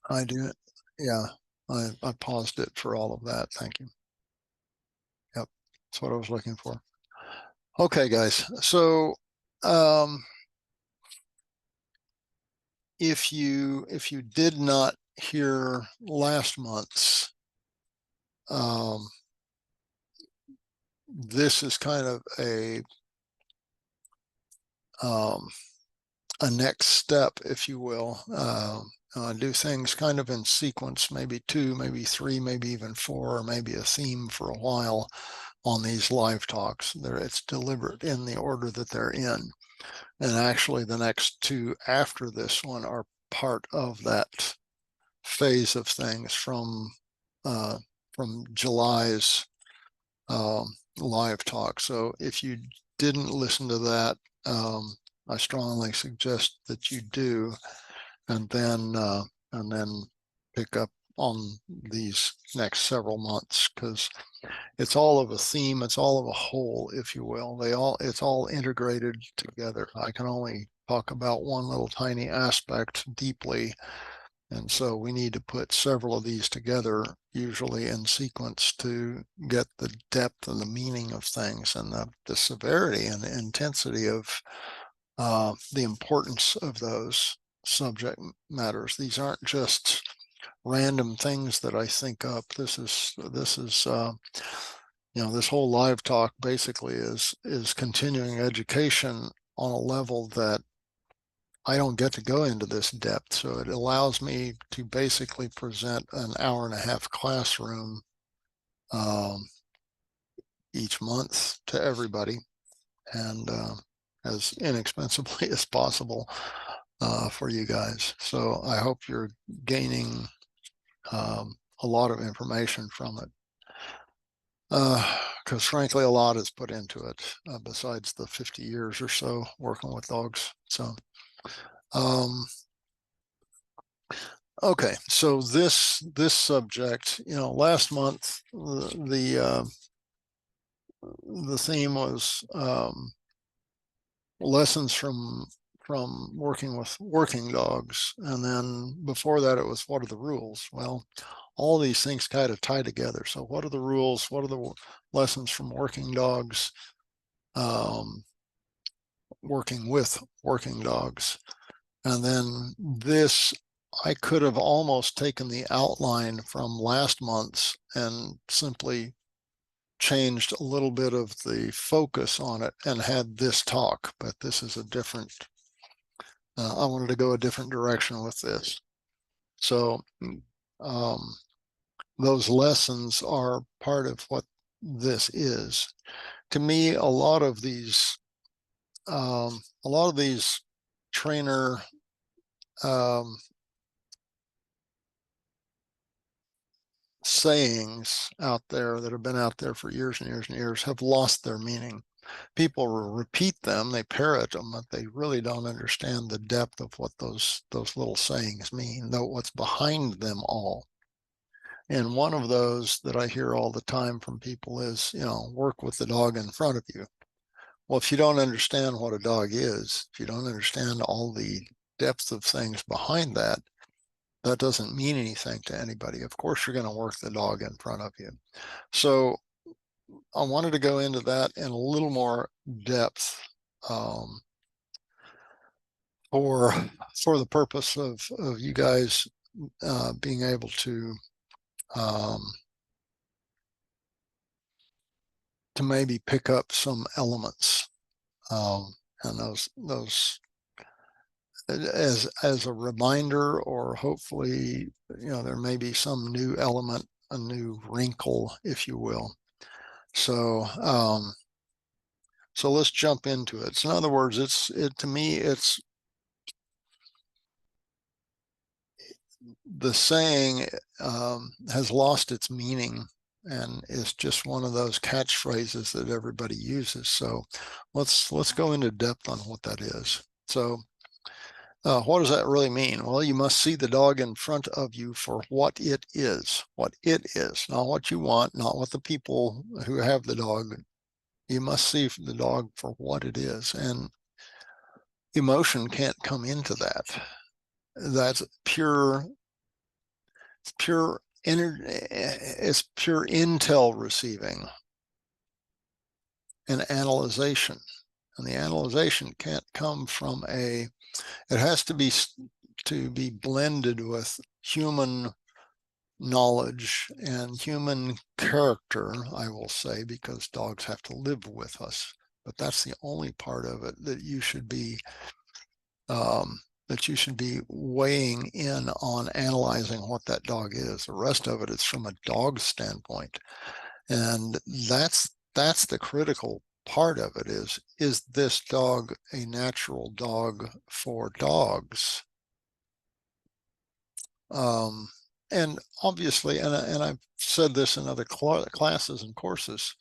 I do. Yeah, I paused it for all of that. Thank you. Yep, that's what I was looking for. Okay, guys. So, um, if you did not hear last month's, um, this is kind of um, a next step, if you will. Do things kind of in sequence, maybe two, maybe three, maybe even four, or maybe a theme for a while on these live talks. It's deliberate in the order that they're in. And actually, the next two after this one are part of that phase of things uh, from July's live talk. So if you didn't listen to that, I strongly suggest that you do, and then pick up on these next several months, because it's all of a theme, it's all of a whole, if you will. It's all integrated together. I can only talk about one little tiny aspect deeply, and so we need to put several of these together, usually in sequence, to get the depth and the meaning of things, and the severity and the intensity of the importance of those subject matters. These aren't just random things that I think up. This whole live talk basically is continuing education on a level that I don't get to go into this depth. So it allows me to basically present an hour and a half classroom um, each month to everybody, and as inexpensively as possible for you guys. So I hope you're gaining a lot of information from it. Because frankly, a lot is put into it besides the 50 years or so working with dogs. So, um, okay, so this subject, last month the theme was lessons from working with working dogs, and then before that it was what are the rules. Well, all these things kind of tie together. So what are the rules? What are the lessons from working dogs? Um, Working with working dogs. And then this, I could have almost taken the outline from last month's and simply changed a little bit of the focus on it and had this talk, but this is a different, I wanted to go a different direction with this. So um, those lessons are part of what this is. To me, a lot of these trainer um, sayings out there that have been out there for years and years and years have lost their meaning. People repeat them, they parrot them, but they really don't understand the depth of what those little sayings mean, though what's behind them all. And one of those that I hear all the time from people is, work with the dog in front of you. Well, if you don't understand what a dog is, if you don't understand all the depth of things behind that, that doesn't mean anything to anybody. Of course, you're going to work the dog in front of you. So I wanted to go into that in a little more depth um, for for the purpose of you guys being able um, to maybe pick up some elements, and those as a reminder, or hopefully there may be some new element, a new wrinkle, if you will. So let's jump into it. So in other words, to me, it's the saying has lost its meaning and is just one of those catchphrases that everybody uses. So let's go into depth on what that is. So what does that really mean? Well, you must see the dog in front of you for what it is, not what you want, not what the people who have the dog. You must see the dog for what it is, and emotion can't come into that. That's pure pure it's pure intel receiving and analyzation. And the analyzation can't come from it has to be blended with human knowledge and human character, I will say, because dogs have to live with us. But that's the only part of it that you should be weighing in on analyzing what that dog is. The rest of it is from a dog standpoint. And that's the critical part of it is this dog a natural dog for dogs? And obviously, and I've said this in other classes and courses,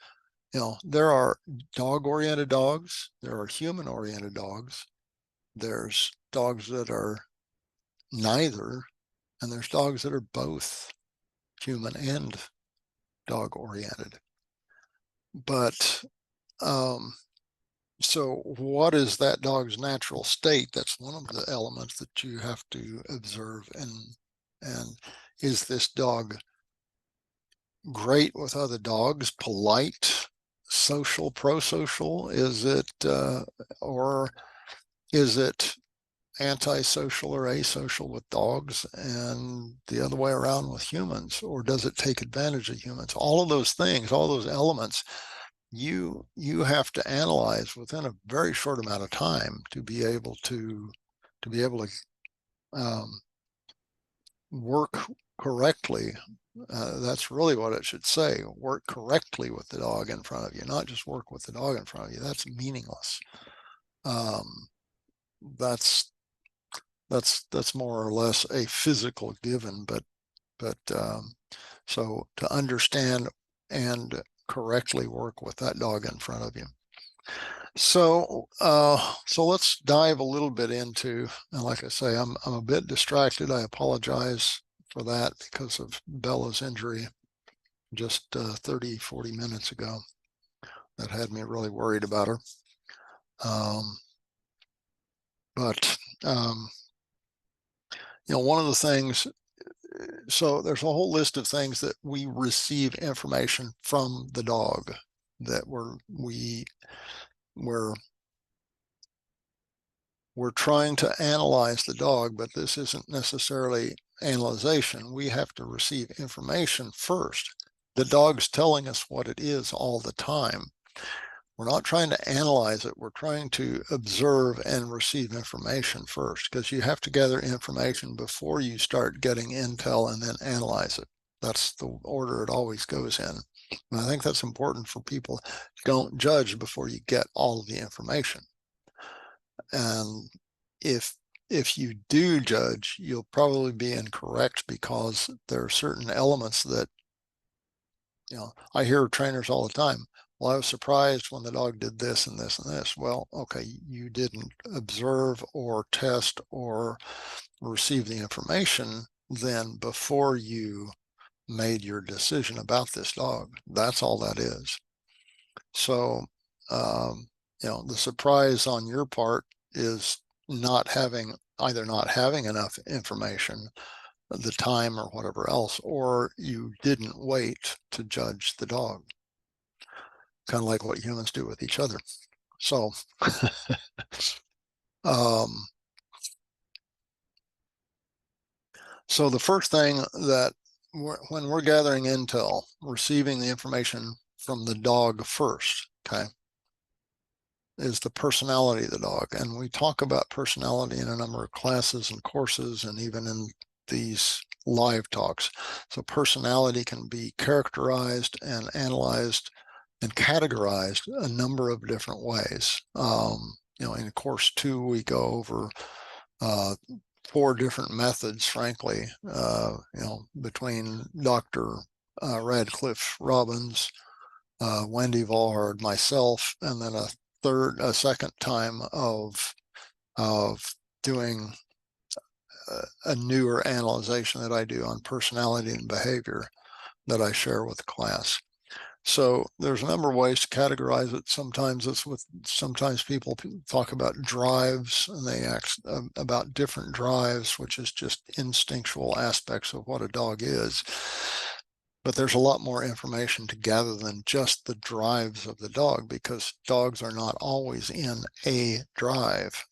there are dog-oriented dogs, there are human-oriented dogs, there's dogs that are neither, and there's dogs that are both human and dog-oriented. But so what is that dog's natural state? That's one of the elements that you have to observe. And is this dog great with other dogs, polite, social, pro-social? Is it, or is it antisocial or asocial with dogs and the other way around with humans? Or does it take advantage of humans? All of those things, all those elements, you have to analyze within a very short amount of time to be able to work correctly. That's really what it should say. Work correctly with the dog in front of you, not just work with the dog in front of you. That's meaningless. That's more or less a physical given, but so to understand and correctly work with that dog in front of you. So let's dive a little bit into, and like I say, I'm a bit distracted. I apologize for that because of Bella's injury just 30-40 minutes ago. That had me really worried about her. But one of the things, so there's a whole list of things that we receive information from the dog that we're trying to analyze the dog, but this isn't necessarily analyzation. We have to receive information first. The dog's telling us what it is all the time. We're not trying to analyze it. We're trying to observe and receive information first, because you have to gather information before you start getting intel and then analyze it. That's the order it always goes in. And I think that's important for people. Don't judge before you get all of the information. And if you do judge, you'll probably be incorrect, because there are certain elements that, I hear trainers all the time. Well, I was surprised when the dog did this and this and this. Well, okay, you didn't observe or test or receive the information then before you made your decision about this dog. That's all that is. So, the surprise on your part is either not having enough information, the time or whatever else, or you didn't wait to judge the dog. Kind of like what humans do with each other. So, so the first thing that when we're gathering intel, receiving the information from the dog first, okay, is the personality of the dog. And we talk about personality in a number of classes and courses, and even in these live talks. So personality can be characterized and analyzed and categorized a number of different ways. In course 2, we go over 4 different methods, frankly, between Dr. Radcliffe Robbins, Wendy Volhard, myself, and then a second time of doing a newer analyzation that I do on personality and behavior that I share with the class. So there's a number of ways to categorize it. Sometimes people talk about drives, and they ask about different drives, which is just instinctual aspects of what a dog is. But there's a lot more information to gather than just the drives of the dog, because dogs are not always in a drive.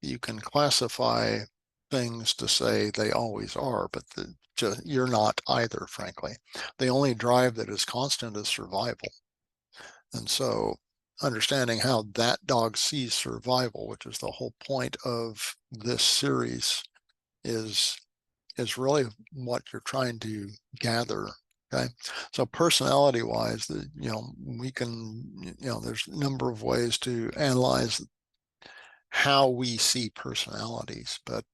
You can classify things to say they always are, but you're not either, frankly. The only drive that is constant is survival. And so understanding how that dog sees survival, which is the whole point of this series, is really what you're trying to gather. Okay, so personality wise, we can, there's a number of ways to analyze how we see personalities, but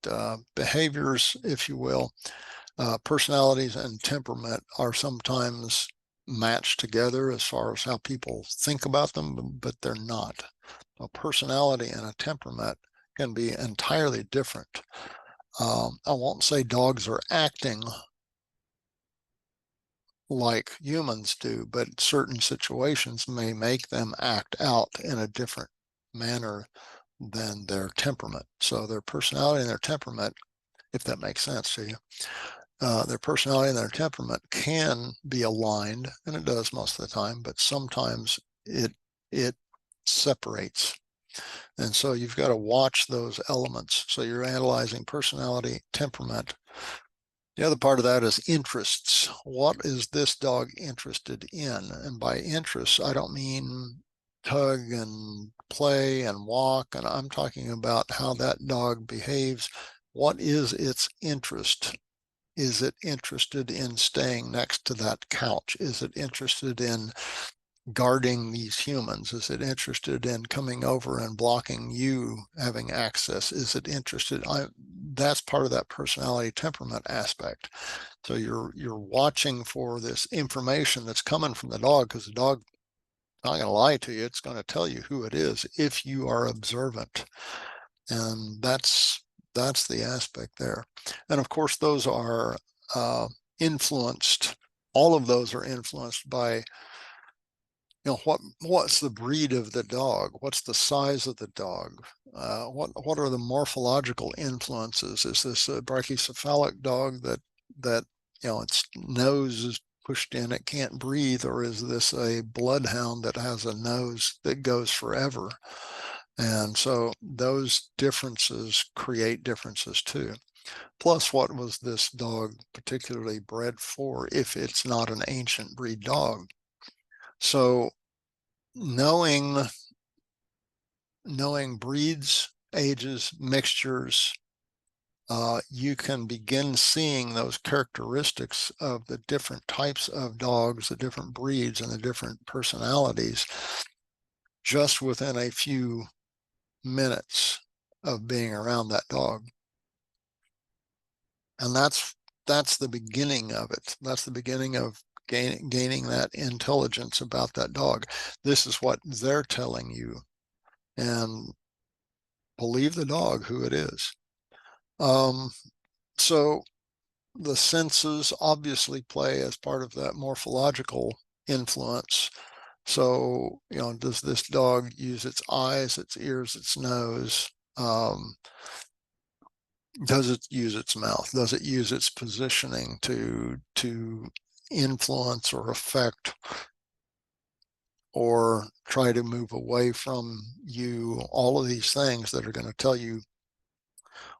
behaviors, if you will, personalities and temperament are sometimes matched together as far as how people think about them, but they're not. A personality and a temperament can be entirely different. I won't say dogs are acting like humans do, but certain situations may make them act out in a different manner than their temperament. So their personality and their temperament, if that makes sense to you, their personality and their temperament can be aligned, and it does most of the time, but sometimes it separates. And so you've got to watch those elements. So you're analyzing personality, temperament. The other part of that is interests. What is this dog interested in? And by interests, I don't mean tug and play and walk, and I'm talking about how that dog behaves. What is its interest? Is it interested in staying next to that couch? Is it interested in guarding these humans? Is it interested in coming over and blocking you having access? Is it interested? That's part of that personality temperament aspect. So you're watching for this information that's coming from the dog, because the dog, not going to lie to you, it's going to tell you who it is if you are observant. And that's the aspect there. And of course, those are influenced. All of those are influenced by, what's the breed of the dog? What's the size of the dog? What are the morphological influences? Is this a brachycephalic dog that its nose is pushed in, it can't breathe, or is this a bloodhound that has a nose that goes forever? And so those differences create differences too. Plus, what was this dog particularly bred for if it's not an ancient breed dog? So knowing breeds, ages, mixtures, you can begin seeing those characteristics of the different types of dogs, the different breeds, and the different personalities just within a few minutes of being around that dog. And that's the beginning of it. That's the beginning of gaining that intelligence about that dog. This is what they're telling you, and believe the dog who it is. So the senses obviously play as part of that morphological influence. So, does this dog use its eyes, its ears, its nose? Does it use its mouth? Does it use its positioning to influence or affect or try to move away from you? All of these things that are going to tell you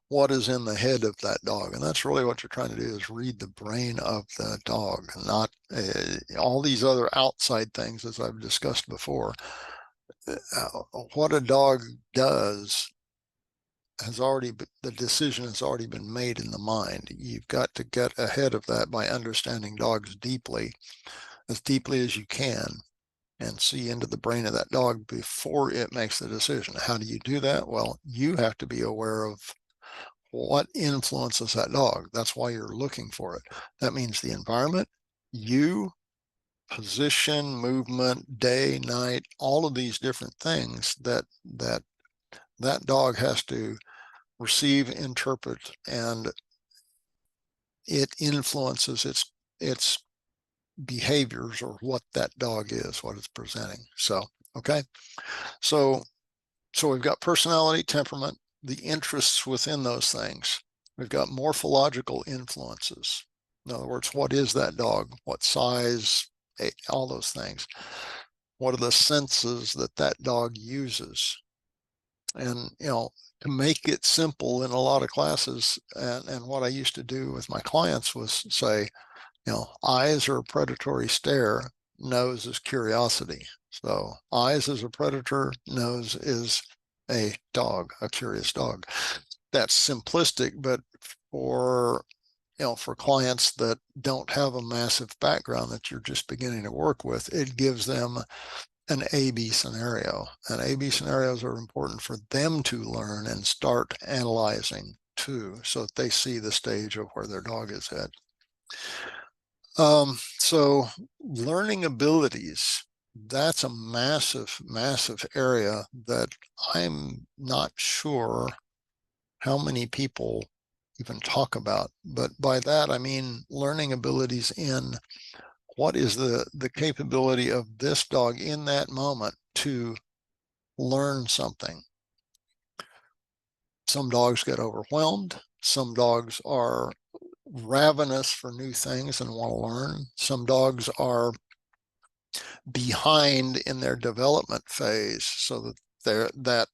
what is in the head of that dog. And that's really what you're trying to do, is read the brain of the dog, not all these other outside things, as I've discussed before. What a dog does the decision has already been made in the mind. You've got to get ahead of that by understanding dogs deeply, as deeply as you can, and see into the brain of that dog before it makes the decision. How do you do that? Well, you have to be aware of what influences that dog. That's why you're looking for it. That means the environment, you, position, movement, day, night, all of these different things that dog has to receive, interpret, and it influences its behaviors or what that dog is, what it's presenting. So, okay. So we've got personality, temperament, the interests within those things. We've got morphological influences. In other words, what is that dog? What size? All those things. What are the senses that that dog uses? And, to make it simple in a lot of classes, and what I used to do with my clients was say, eyes are a predatory stare, nose is curiosity. So eyes is a predator, nose is a dog, a curious dog. That's simplistic, but for for clients that don't have a massive background that you're just beginning to work with, it gives them an A-B scenario. And A-B scenarios are important for them to learn and start analyzing too, so that they see the stage of where their dog is at. So learning abilities, that's a massive, massive area that I'm not sure how many people even talk about. But by that, I mean learning abilities in what is the capability of this dog in that moment to learn something. Some dogs get overwhelmed. Some dogs are ravenous for new things and want to learn. Some dogs are behind in their development phase, so that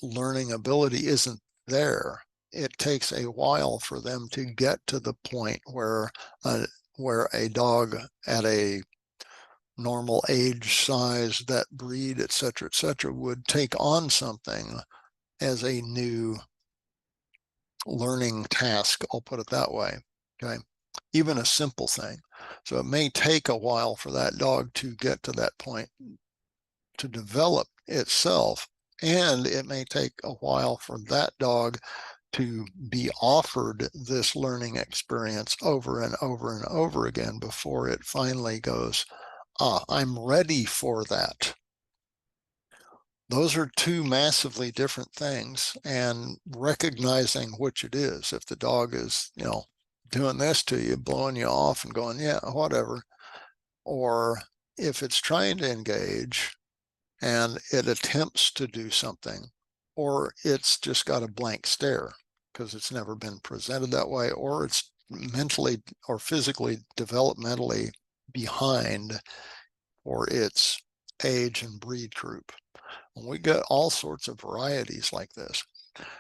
learning ability isn't there. It takes a while for them to get to the point where a dog at a normal age, size, that breed, et cetera, would take on something as a new learning task. I'll put it that way. Okay. Even a simple thing. So it may take a while for that dog to get to that point to develop itself. And it may take a while for that dog to be offered this learning experience over and over and over again before it finally goes, I'm ready for that. Those are two massively different things, and recognizing which it is. If the dog is, doing this to you, blowing you off and going, yeah, whatever, or if it's trying to engage and it attempts to do something, or it's just got a blank stare because it's never been presented that way, or it's mentally or physically, developmentally behind for its age and breed group. We get all sorts of varieties like this.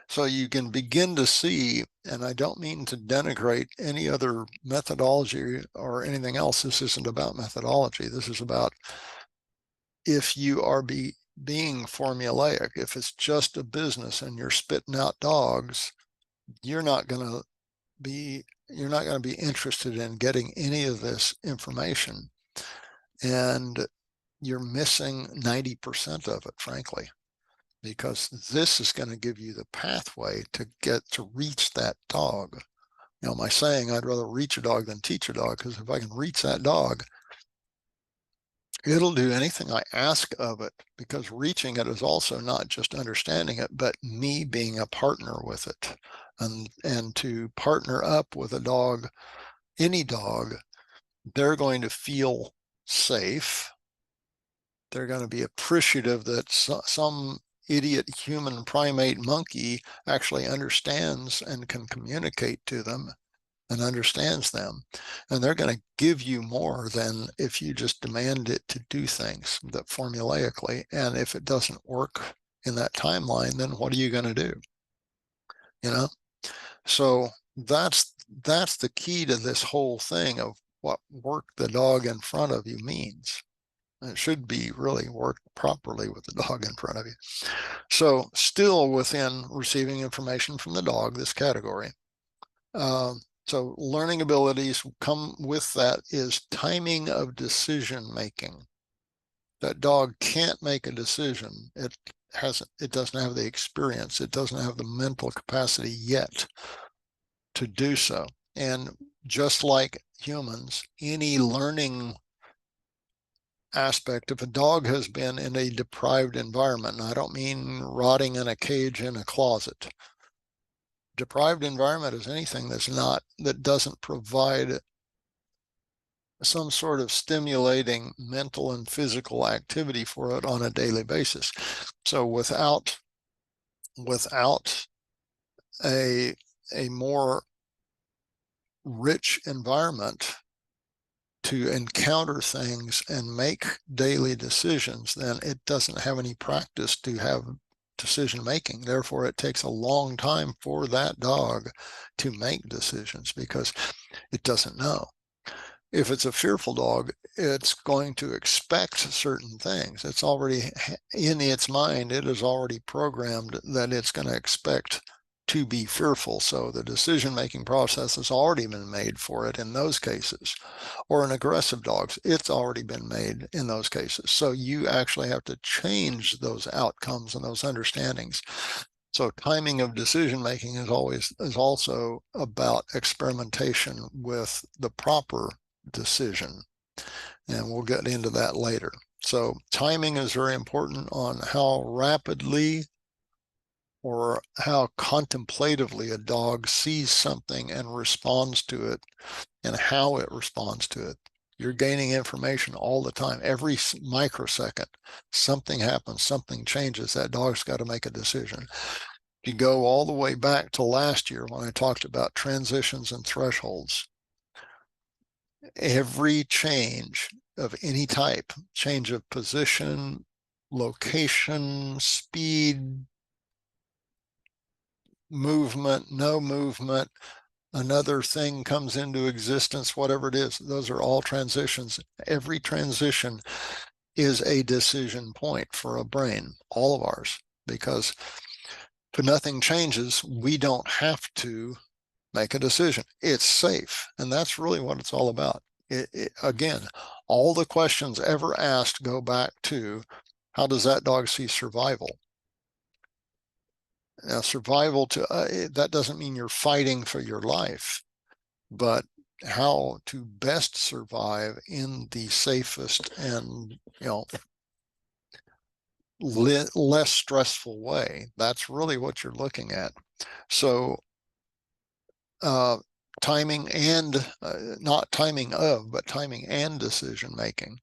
So you can begin to see, and I don't mean to denigrate any other methodology or anything else. This isn't about methodology. This is about if you are being formulaic, if it's just a business and you're spitting out dogs, you're not going to be interested in getting any of this information. And you're missing 90% of it, frankly, because this is going to give you the pathway to get to reach that dog. My saying, I'd rather reach a dog than teach a dog, because if I can reach that dog, it'll do anything I ask of it, because reaching it is also not just understanding it, but me being a partner with it. And to partner up with a dog, any dog, they're going to feel safe. They're going to be appreciative that some idiot human primate monkey actually understands and can communicate to them and understands them. And they're going to give you more than if you just demand it to do things that formulaically. And if it doesn't work in that timeline, then what are you going to do? So that's the key to this whole thing of what work the dog in front of you means. It should be really worked properly with the dog in front of you. So still within receiving information from the dog, this category. So learning abilities come with that is timing of decision making. That dog can't make a decision. It doesn't have the experience. It doesn't have the mental capacity yet to do so. And just like humans, any learning aspect, if a dog has been in a deprived environment, and I don't mean rotting in a cage in a closet. Deprived environment is anything that doesn't provide some sort of stimulating mental and physical activity for it on a daily basis. So without a more rich environment to encounter things and make daily decisions, then it doesn't have any practice to have decision making. Therefore, it takes a long time for that dog to make decisions because it doesn't know. If it's a fearful dog, it's going to expect certain things. It's already in its mind, it is already programmed that it's going to expect to be fearful. So the decision-making process has already been made for it in those cases. Or an aggressive dog, it's already been made in those cases. So you actually have to change those outcomes and those understandings. So timing of decision-making is also about experimentation with the proper decision. And we'll get into that later. So timing is very important on how rapidly or how contemplatively a dog sees something and responds to it and how it responds to it. You're gaining information all the time. Every microsecond, something happens, something changes. That dog's got to make a decision. You go all the way back to last year when I talked about transitions and thresholds. Every change of any type, change of position, location, speed, movement, no movement, another thing comes into existence, whatever it is, those are all transitions. Every transition is a decision point for a brain, all of ours, because if nothing changes, we don't have to make a decision. It's safe. And that's really what it's all about. Again, all the questions ever asked go back to how does that dog see survival? Now, survival that doesn't mean you're fighting for your life, but how to best survive in the safest and less stressful way. That's really what you're looking at. So timing and not timing of, but timing and decision making.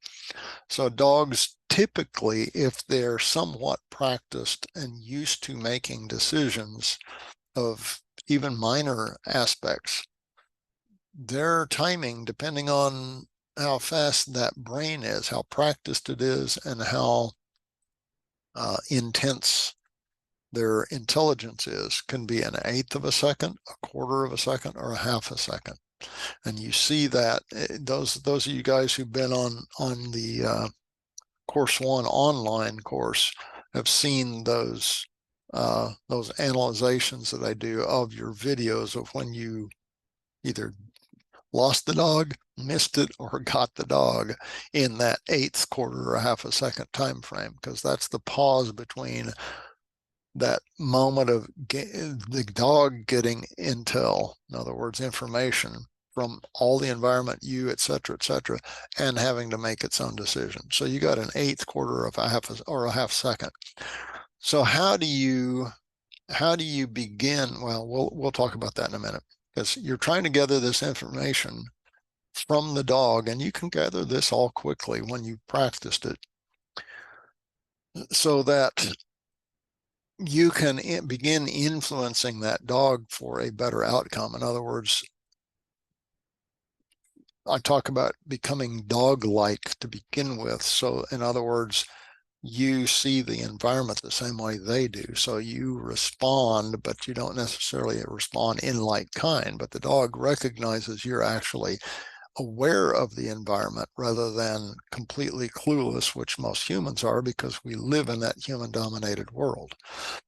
So dogs typically, if they're somewhat practiced and used to making decisions of even minor aspects, their timing, depending on how fast that brain is, how practiced it is, and how intense their intelligence is, can be an eighth of a second, a quarter of a second, or a half a second. And you see that those of you guys who've been on the Course One online course have seen those analyzations that I do of your videos of when you either lost the dog, missed it, or got the dog in that eighth, quarter, or half a second time frame, because that's the pause between that moment of the dog getting intel, in other words, information from all the environment, you, et cetera, and having to make its own decision. So you got an eighth, quarter of a half second. So how do you begin? Well, we'll talk about that in a minute, because you're trying to gather this information from the dog, and you can gather this all quickly when you've practiced it, so that you can begin influencing that dog for a better outcome. In other words, I talk about becoming dog-like to begin with. So in other words, you see the environment the same way they do. So you respond, but you don't necessarily respond in like kind, but the dog recognizes you're actually aware of the environment rather than completely clueless, which most humans are, because we live in that human-dominated world.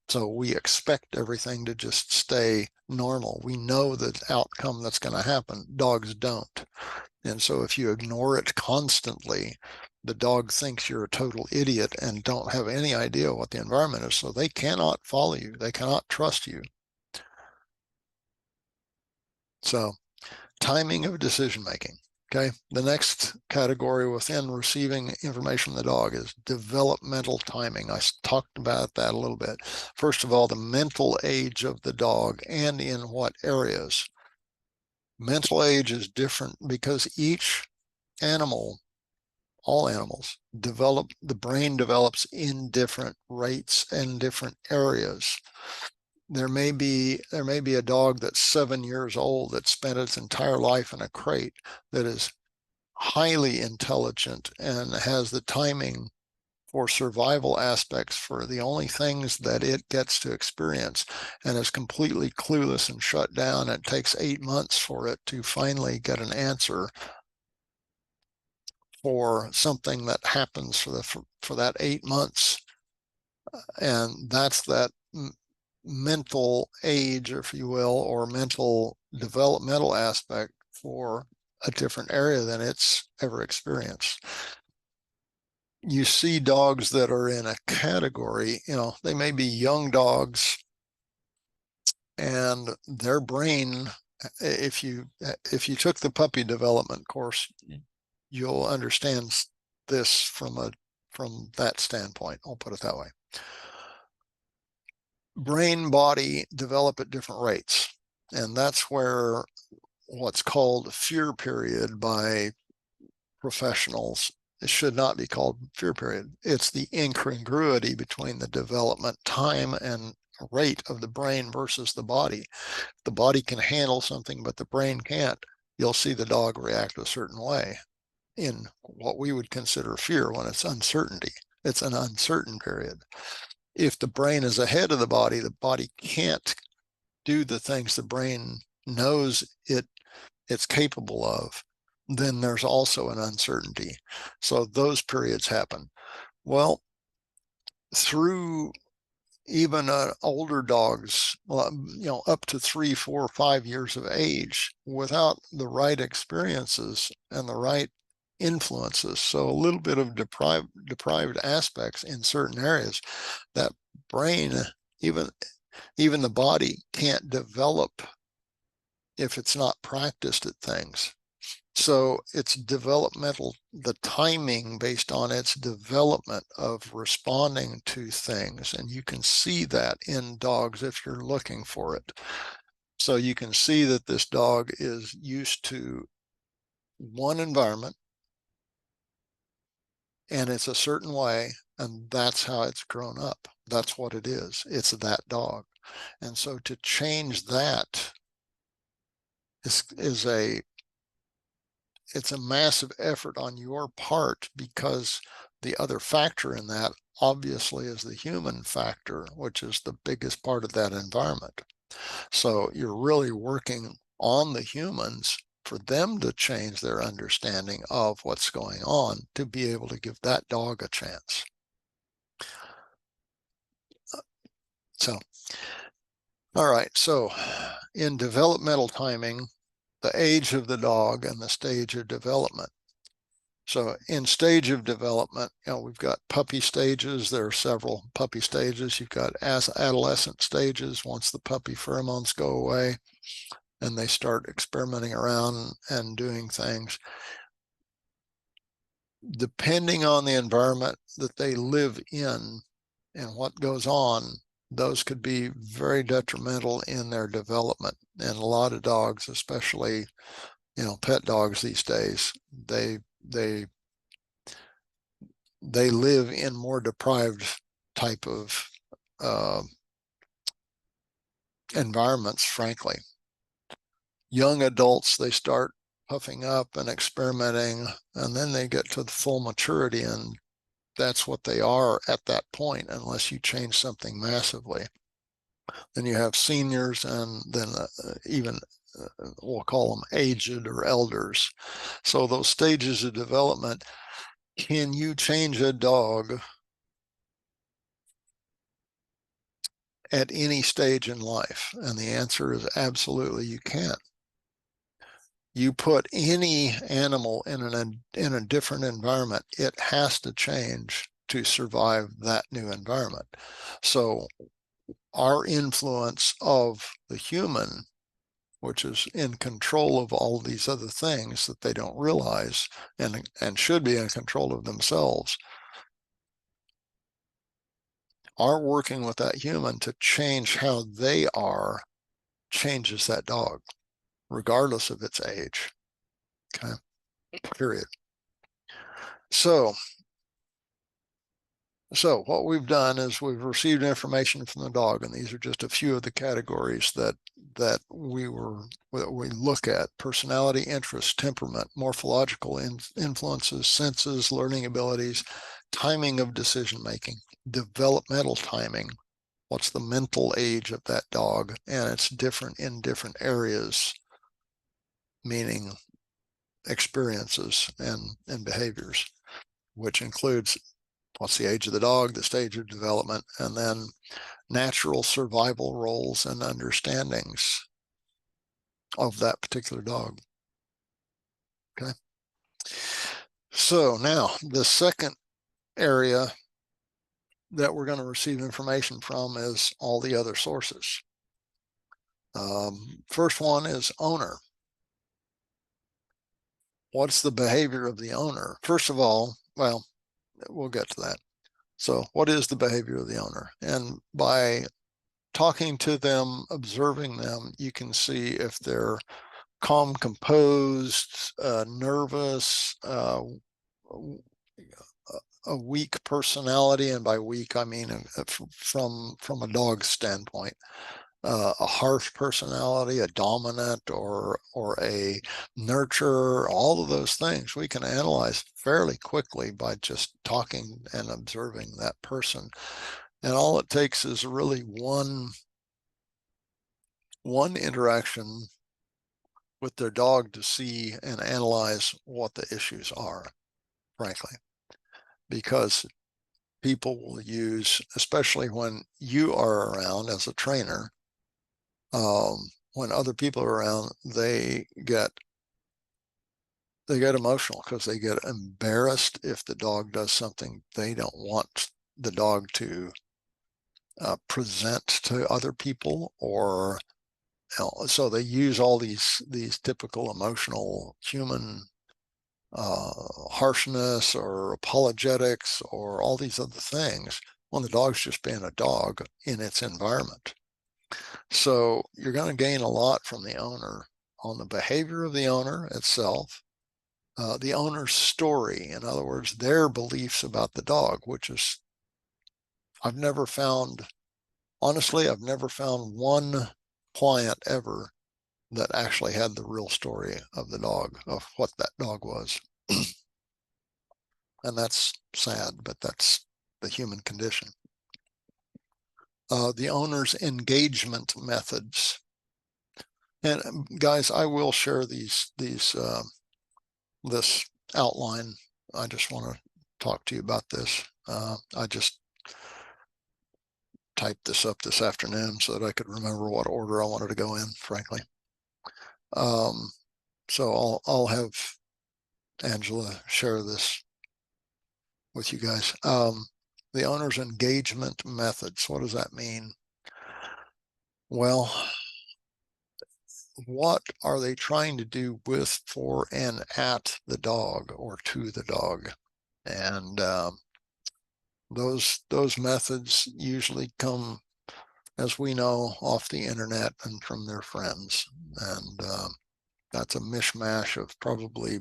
So we expect everything to just stay normal. We know the outcome that's going to happen. Dogs don't. And so if you ignore it constantly, the dog thinks you're a total idiot and don't have any idea what the environment is. So they cannot follow you. They cannot trust you. So timing of decision making. Okay. The next category within receiving information from the dog is developmental timing. I talked about that a little bit. First of all, the mental age of the dog and in what areas. Mental age is different because each animal, all animals develop, the brain develops in different rates and different areas. There may be a dog that's 7 years old that spent its entire life in a crate that is highly intelligent and has the timing for survival aspects for the only things that it gets to experience, and is completely clueless and shut down. It takes 8 months for it to finally get an answer for something that happens for that 8 months. And that's that mental age, if you will, or mental developmental aspect for a different area than it's ever experienced. You see dogs that are in a category, they may be young dogs, and their brain, if you took the puppy development course, you'll understand this from that standpoint. I'll put it that way. Brain, body develop at different rates, and that's where what's called fear period by professionals, it should not be called fear period. It's the incongruity between the development time and rate of the brain versus the body. The body can handle something, but the brain can't. You'll see the dog react a certain way in what we would consider fear when it's uncertainty. It's an uncertain period. If the brain is ahead of the body can't do the things the brain knows it's capable of, then there's also an uncertainty. So those periods happen. Well, through even older dogs, up to 3, 4, 5 years of age, without the right experiences and the right influences, so a little bit of deprived aspects in certain areas, that brain, even the body can't develop if it's not practiced at things. So it's developmental, the timing based on its development of responding to things. And you can see that in dogs if you're looking for it. So you can see that this dog is used to one environment, and it's a certain way, and that's how it's grown up. That's what it is. It's that dog. And so to change that is it's a massive effort on your part, because the other factor in that obviously is the human factor, which is the biggest part of that environment. So you're really working on the humans for them to change their understanding of what's going on to be able to give that dog a chance. So, all right. So in developmental timing, the age of the dog and the stage of development. So in stage of development, we've got puppy stages. There are several puppy stages. You've got adolescent stages once the puppy pheromones go away and they start experimenting around and doing things. Depending on the environment that they live in and what goes on, those could be very detrimental in their development. And a lot of dogs, especially, pet dogs these days, they live in more deprived type of environments, frankly. Young adults, they start puffing up and experimenting, and then they get to the full maturity, and that's what they are at that point, unless you change something massively. Then you have seniors, and then even we'll call them aged or elders. So those stages of development, can you change a dog at any stage in life? And the answer is absolutely you can. You put any animal in a different environment, it has to change to survive that new environment. So our influence of the human, which is in control of all these other things that they don't realize and should be in control of themselves, our working with that human to change how they are changes that dog, regardless of its age. Okay, period. So what we've done is we've received information from the dog, and these are just a few of the categories that we look at: personality, interest, temperament, morphological influences, senses, learning abilities, timing of decision making, developmental timing. What's the mental age of that dog? And it's different in different areas, meaning experiences and behaviors, which includes what's the age of the dog, the stage of development, and then natural survival roles and understandings of that particular dog. Okay. So now the second area that we're going to receive information from is all the other sources. First one is owner. What's the behavior of the owner? First of all, well, we'll get to that. So what is the behavior of the owner? And by talking to them, observing them, you can see if they're calm, composed, nervous, a weak personality, and by weak I mean from a dog's standpoint, a harsh personality, a dominant, or a nurturer. All of those things we can analyze fairly quickly by just talking and observing that person. And all it takes is really one interaction with their dog to see and analyze what the issues are, frankly, because people will use, especially when you are around as a trainer, when other people are around, they get emotional because they get embarrassed if the dog does something they don't want the dog to present to other people, or so they use all these typical emotional human harshness or apologetics or all these other things when the dog's just being a dog in its environment. So you're going to gain a lot from the owner on the behavior of the owner itself, the owner's story, in other words, their beliefs about the dog, which is, I've never found one client ever that actually had the real story of the dog, of what that dog was. And that's sad, but that's the human condition. The owner's engagement methods. And guys, I will share this outline. I just want to talk to you about this. I just typed this up this afternoon so that I could remember what order I wanted to go in, frankly. So I'll have Angela share this with you guys. The owner's engagement methods. What does that mean? Well, what are they trying to do with, for, and at the dog, or to the dog? And those methods usually come, as we know, off the internet and from their friends. And that's a mishmash of probably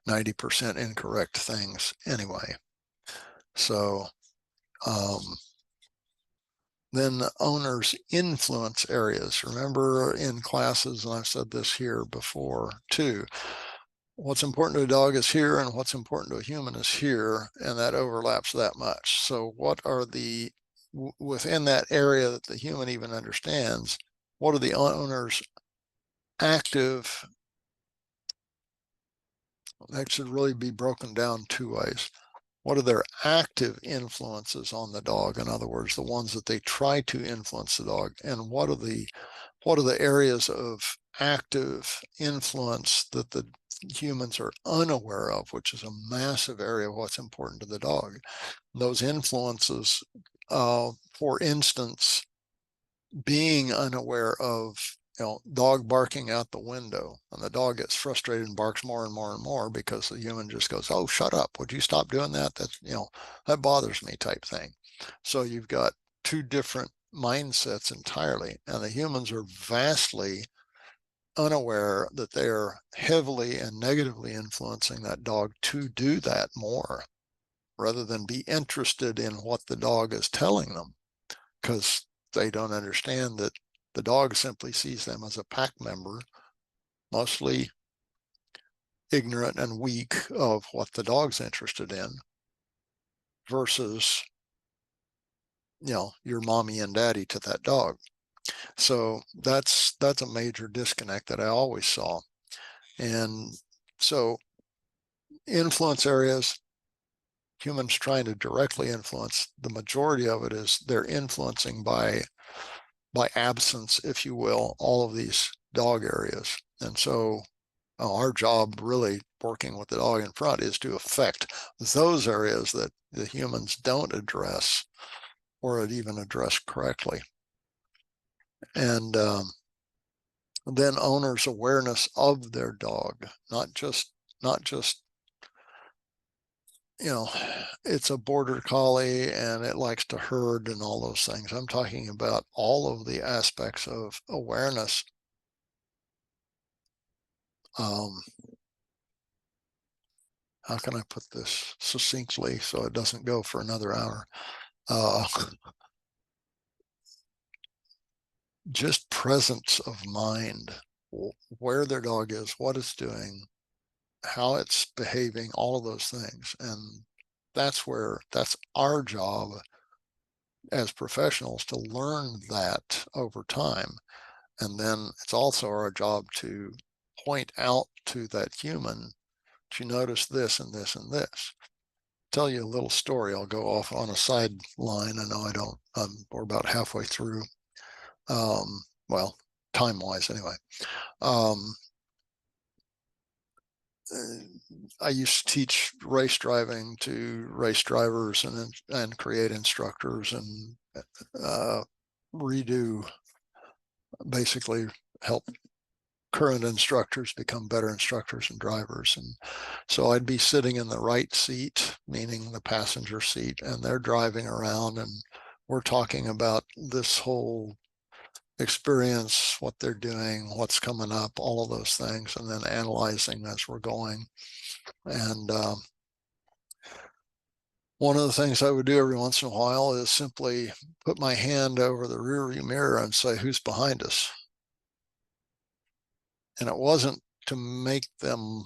90% incorrect things anyway. So then the owner's influence areas. Remember in classes, and I've said this here before too, what's important to a dog is here, and what's important to a human is here, and that overlaps that much. So what are the, within that area that the human even understands, what are the owner's active, that should really be broken down two ways. What are their active influences on the dog? In other words, the ones that they try to influence the dog. And what are the areas of active influence that the humans are unaware of, which is a massive area of what's important to the dog. Those influences, for instance, being unaware of, dog barking out the window, and the dog gets frustrated and barks more and more and more because the human just goes, "Oh, shut up. Would you stop doing that? That's, that bothers me," type thing. So you've got two different mindsets entirely, and the humans are vastly unaware that they're heavily and negatively influencing that dog to do that more, rather than be interested in what the dog is telling them, because they don't understand that the dog simply sees them as a pack member, mostly ignorant and weak of what the dog's interested in, versus, your mommy and daddy to that dog. So that's a major disconnect that I always saw. And so influence areas, humans trying to directly influence, the majority of it is they're influencing by absence, if you will, all of these dog areas. And so our job, really working with the dog in front, is to affect those areas that the humans don't address or even address correctly. And then owners' awareness of their dog, not just it's a border collie and it likes to herd and all those things. I'm talking about all of the aspects of awareness. How can I put this succinctly so it doesn't go for another hour? Just presence of mind, where their dog is, what it's doing, how it's behaving, all of those things. And that's our job as professionals, to learn that over time. And then it's also our job to point out to that human, to notice this and this and this. Tell you a little story. I'll go off on a sideline. I know I don't, we're about halfway through. Well, time-wise anyway. I used to teach race driving to race drivers and create instructors and basically help current instructors become better instructors and drivers. And so I'd be sitting in the right seat, meaning the passenger seat, and they're driving around and we're talking about this whole experience, what they're doing, what's coming up, all of those things, and then analyzing as we're going. And one of the things I would do every once in a while is simply put my hand over the rearview mirror and say, who's behind us? And it wasn't to make them,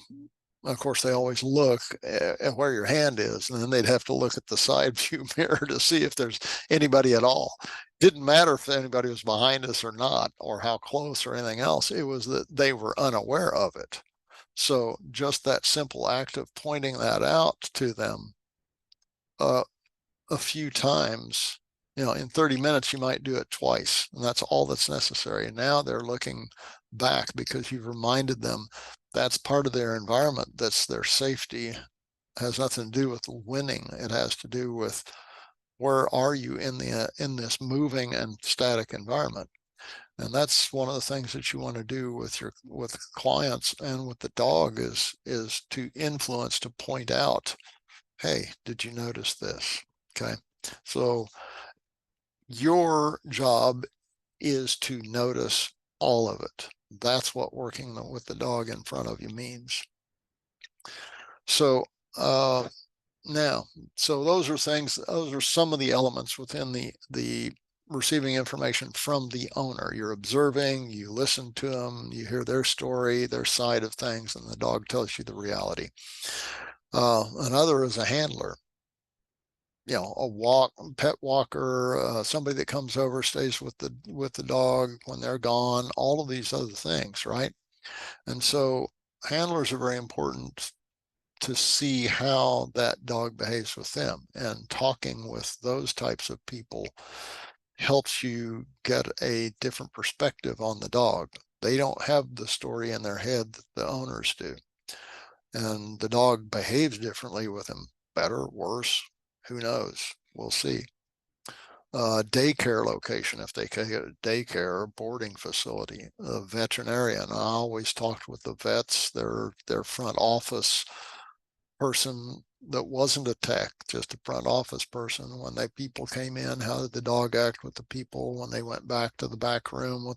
of course, they always look at where your hand is, and then they'd have to look at the side view mirror to see if there's anybody at all. Didn't matter if anybody was behind us or not, or how close or anything else. It was that they were unaware of it. So just that simple act of pointing that out to them a few times, in 30 minutes, you might do it twice, and that's all that's necessary. And now they're looking back because you've reminded them that's part of their environment. That's their safety. It has nothing to do with winning. It has to do with where are you in this moving and static environment. And that's one of the things that you want to do with clients and with the dog is to influence, to point out, hey, did you notice this? Okay. So your job is to notice all of it. That's what working with the dog in front of you means. So now, so those are some of the elements within the receiving information from the owner. You're observing, you listen to them, you hear their story, their side of things, and the dog tells you the reality. Another is a handler. A pet walker, somebody that comes over, stays with the dog when they're gone, all of these other things, right? And so handlers are very important to see how that dog behaves with them, and talking with those types of people helps you get a different perspective on the dog. They don't have the story in their head that the owners do, and the dog behaves differently with them, better, worse, who knows? We'll see. Daycare location, if they can get a daycare or boarding facility, a veterinarian. I always talked with the vets, their front office person that wasn't a tech, just a front office person. When people came in, how did the dog act with the people? When they went back to the back room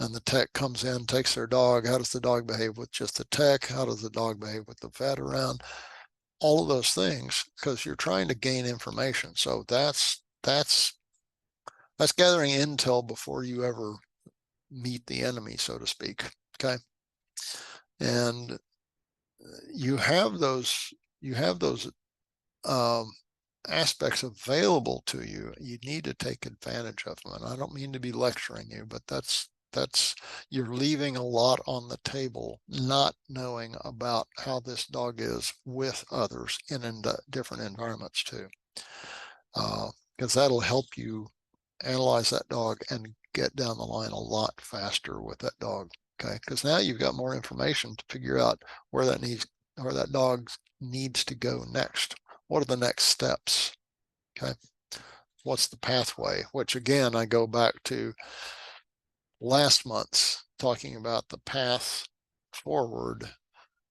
and the tech comes in, takes their dog, how does the dog behave with just the tech? How does the dog behave with the vet around? All of those things, because you're trying to gain information. So that's gathering intel before you ever meet the enemy, so to speak. Okay. And you have those um, aspects available to you. You need to take advantage of them. And I don't mean to be lecturing you, but that's you're leaving a lot on the table, not knowing about how this dog is with others in different environments too. Because that'll help you analyze that dog and get down the line a lot faster with that dog. Okay, because now you've got more information to figure out where that dog needs to go next. What are the next steps? Okay, what's the pathway? Which again, I go back to last month's talking about the path forward.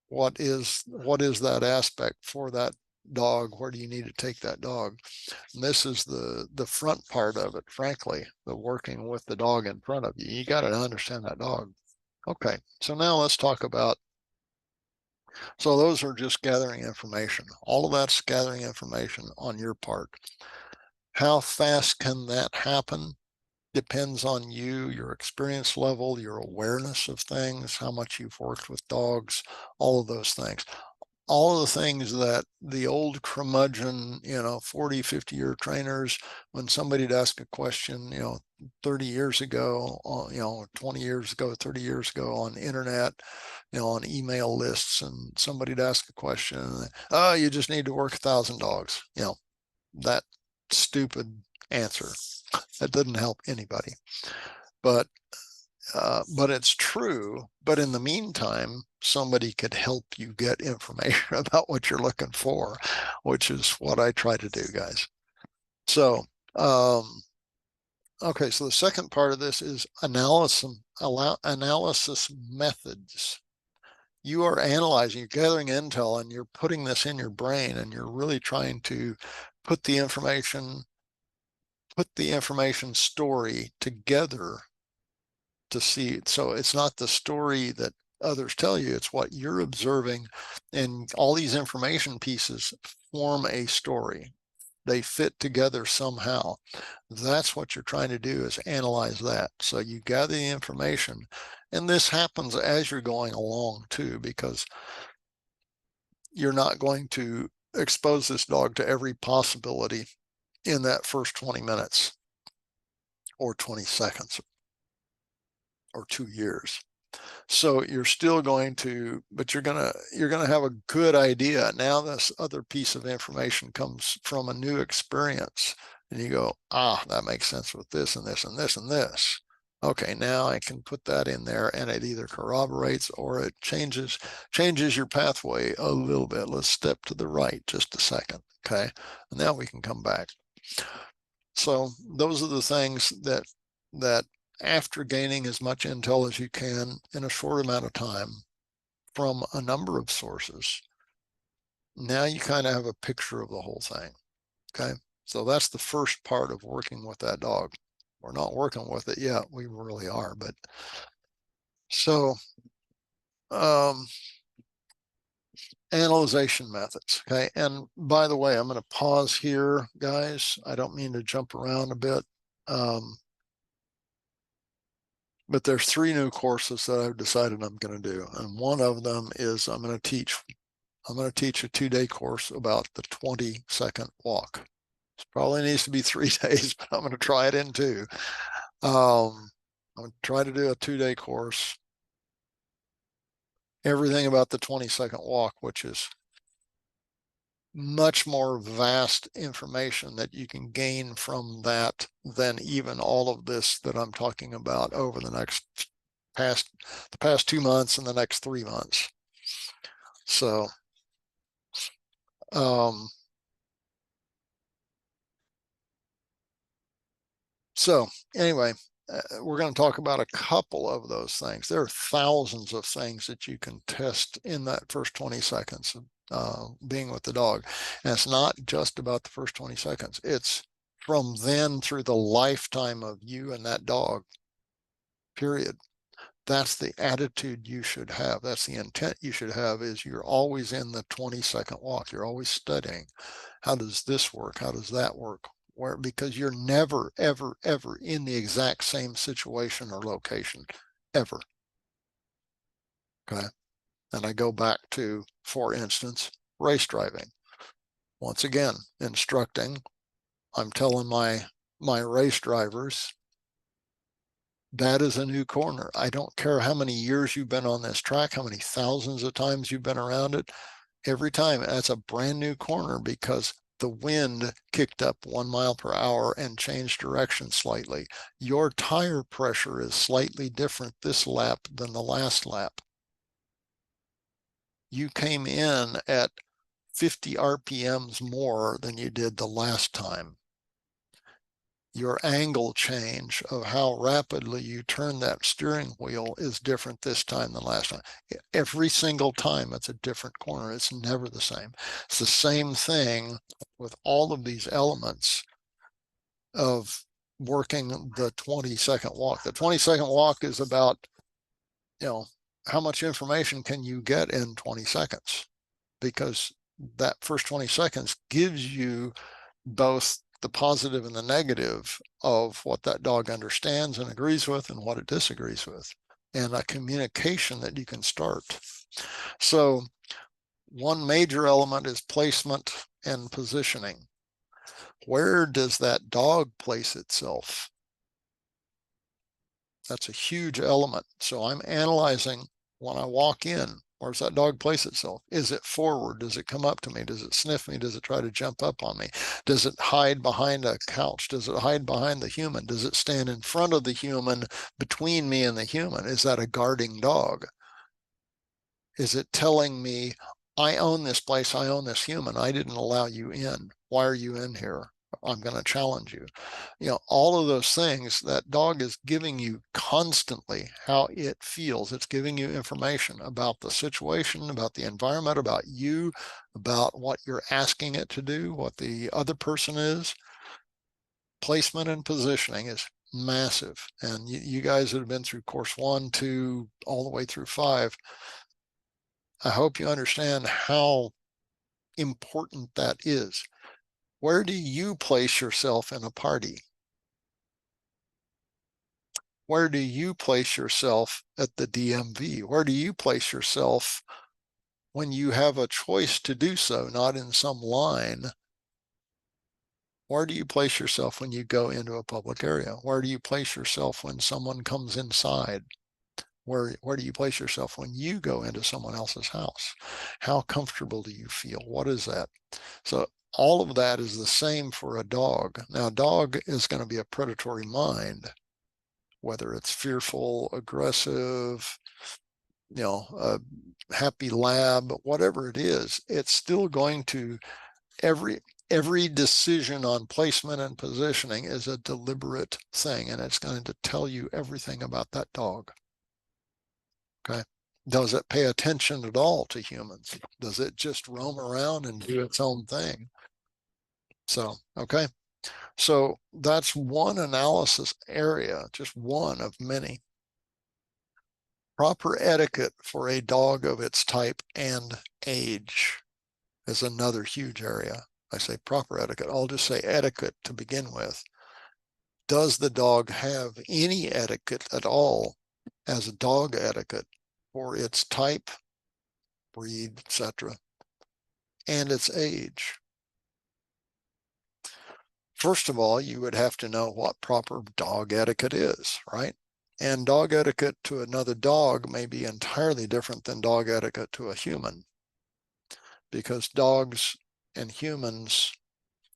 What is that aspect for that dog? Where do you need to take that dog? And this is the front part of it, frankly, the working with the dog in front of you. You got to understand that dog. Okay, so now let's talk about, so those are just gathering information. All of that's gathering information on your part. How fast can that happen? Depends on you, your experience level, your awareness of things, how much you've worked with dogs, all of those things. All of the things that the old curmudgeon, 40, 50-year trainers, when somebody'd ask a question, 30 years ago, 20 years ago, 30 years ago on the internet, on email lists, and somebody'd ask a question, oh, you just need to work 1,000 dogs. That stupid answer. That doesn't help anybody. But it's true. But in the meantime, somebody could help you get information about what you're looking for, which is what I try to do, guys. So, okay, so the second part of this is analysis methods. You are analyzing, you're gathering intel, and you're putting this in your brain, and you're really trying to put the information story together to see. So it's not the story that others tell you, it's what you're observing, and all these information pieces form a story. They fit together somehow. That's what you're trying to do, is analyze that. So you gather the information, and this happens as you're going along too, because you're not going to expose this dog to every possibility in that first 20 minutes or 20 seconds or 2 years. So you're still going to, but you're gonna have a good idea. Now this other piece of information comes from a new experience, and you go, that makes sense with this and this and this and this. Okay, now I can put that in there, and it either corroborates or it changes your pathway a little bit. Let's step to the right just a second. Okay, and now we can come back. So those are the things that after gaining as much intel as you can in a short amount of time from a number of sources, now you kind of have a picture of the whole thing. Okay, so that's the first part of working with that dog. We're not working with it yet, we really are, but so analyzation methods. Okay, and by the way, I'm going to pause here, guys. I don't mean to jump around a bit. But there's 3 new courses that I've decided I'm going to do. And one of them is I'm going to teach a 2-day course about the 20-second walk. It probably needs to be 3 days, but I'm going to try it in 2. I'm going to try to do a 2-day course. Everything about the 20-second walk, which is much more vast information that you can gain from that than even all of this that I'm talking about over the past 2 months and the next 3 months. So, anyway, we're going to talk about a couple of those things. There are thousands of things that you can test in that first 20 seconds. being with the dog. And it's not just about the first 20 seconds. It's from then through the lifetime of you and that dog, period. That's the attitude you should have. That's the intent you should have, is you're always in the 20-second walk. You're always studying. How does this work? How does that work? Where, because you're never, ever, ever in the exact same situation or location, ever. Okay. And I go back to, for instance, race driving. Once again, instructing, I'm telling my race drivers, that is a new corner. I don't care how many years you've been on this track, how many thousands of times you've been around it. Every time that's a brand new corner, because the wind kicked up 1 mile per hour and changed direction slightly. Your tire pressure is slightly different this lap than the last lap. You came in at 50 RPMs more than you did the last time. Your angle change of how rapidly you turn that steering wheel is different this time than last time. Every single time it's a different corner. It's never the same. It's the same thing with all of these elements of working the 20-second walk. The 20-second walk is about, how much information can you get in 20 seconds? Because that first 20 seconds gives you both the positive and the negative of what that dog understands and agrees with and what it disagrees with, and a communication that you can start. So one major element is placement and positioning. Where does that dog place itself? That's a huge element. So I'm analyzing when I walk in, where's that dog place itself? Is it forward? Does it come up to me? Does it sniff me? Does it try to jump up on me? Does it hide behind a couch? Does it hide behind the human? Does it stand in front of the human, between me and the human? Is that a guarding dog? Is it telling me, I own this place, I own this human, I didn't allow you in. Why are you in here? I'm going to challenge you. All of those things, that dog is giving you constantly how it feels. It's giving you information about the situation, about the environment, about you, about what you're asking it to do, what the other person is. Placement and positioning is massive. And you guys that have been through course 1, 2, all the way through 5, I hope you understand how important that is. Where do you place yourself in a party? Where do you place yourself at the DMV? Where do you place yourself when you have a choice to do so, not in some line? Where do you place yourself when you go into a public area? Where do you place yourself when someone comes inside? Where do you place yourself when you go into someone else's house? How comfortable do you feel? What is that? So all of that is the same for a dog. Now, a dog is going to be a predatory mind, whether it's fearful, aggressive, a happy lab, whatever it is, it's still going to, every decision on placement and positioning is a deliberate thing, and it's going to tell you everything about that dog. Okay. Does it pay attention at all to humans? Does it just roam around and do its own thing? So, okay. So that's one analysis area, just one of many. Proper etiquette for a dog of its type and age is another huge area. I say proper etiquette. I'll just say etiquette to begin with. Does the dog have any etiquette at all as a dog etiquette for its type, breed, etc., and its age? First of all, you would have to know what proper dog etiquette is, right? And dog etiquette to another dog may be entirely different than dog etiquette to a human, because dogs and humans,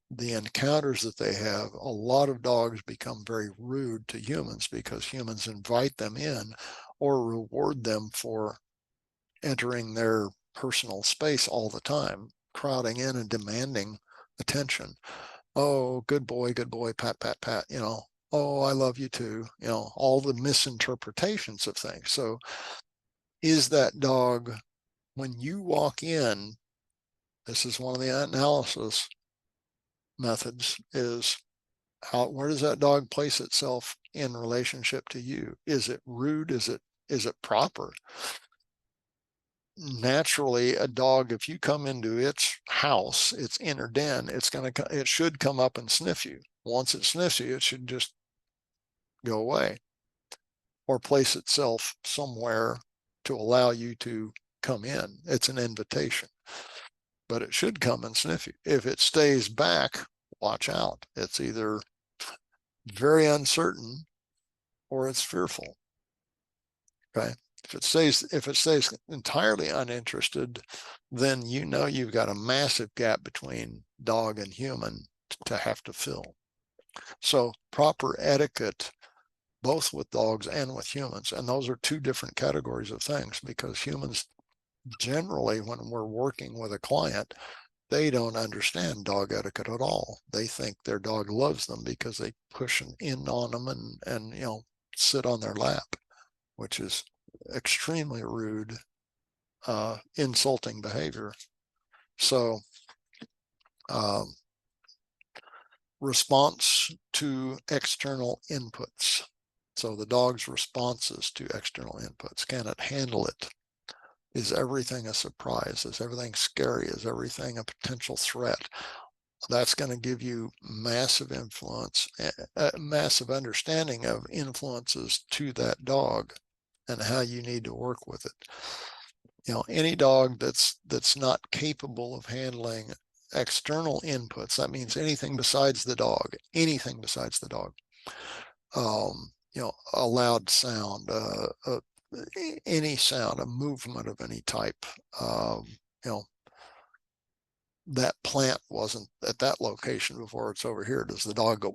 the encounters that they have, a lot of dogs become very rude to humans because humans invite them in or reward them for entering their personal space all the time, crowding in and demanding attention. Oh, good boy, pat, pat, pat, oh, I love you too, all the misinterpretations of things. So is that dog, when you walk in, This is one of the analysis methods, is where does that dog place itself in relationship to you? Is it rude? Is it proper? Naturally, a dog, if you come into its house, its inner den, it should come up and sniff you. Once it sniffs you, it should just go away or place itself somewhere to allow you to come in. It's an invitation, but it should come and sniff you. If it stays back, watch out. It's either very uncertain or it's fearful. Okay. If it stays entirely uninterested, then you know you've got a massive gap between dog and human to have to fill. So proper etiquette, both with dogs and with humans, and those are two different categories of things, because humans generally, when we're working with a client, they don't understand dog etiquette at all. They think their dog loves them because they push in on them and sit on their lap, which is extremely rude, insulting behavior. So response to external inputs. So the dog's responses to external inputs. Can it handle it? Is everything a surprise? Is everything scary? Is everything a potential threat? That's going to give you massive influence, massive understanding of influences to that dog and how you need to work with it. Any dog that's not capable of handling external inputs, that means anything besides the dog, a loud sound, any sound, a movement of any type, that plant wasn't at that location before, it's over here. Does the dog go,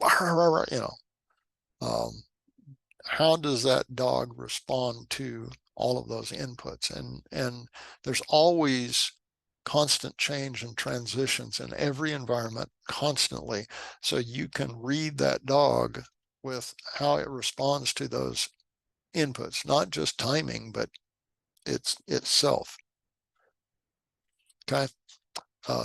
how does that dog respond to all of those inputs? And there's always constant change and transitions in every environment constantly. So you can read that dog with how it responds to those inputs, not just timing, but itself. Okay.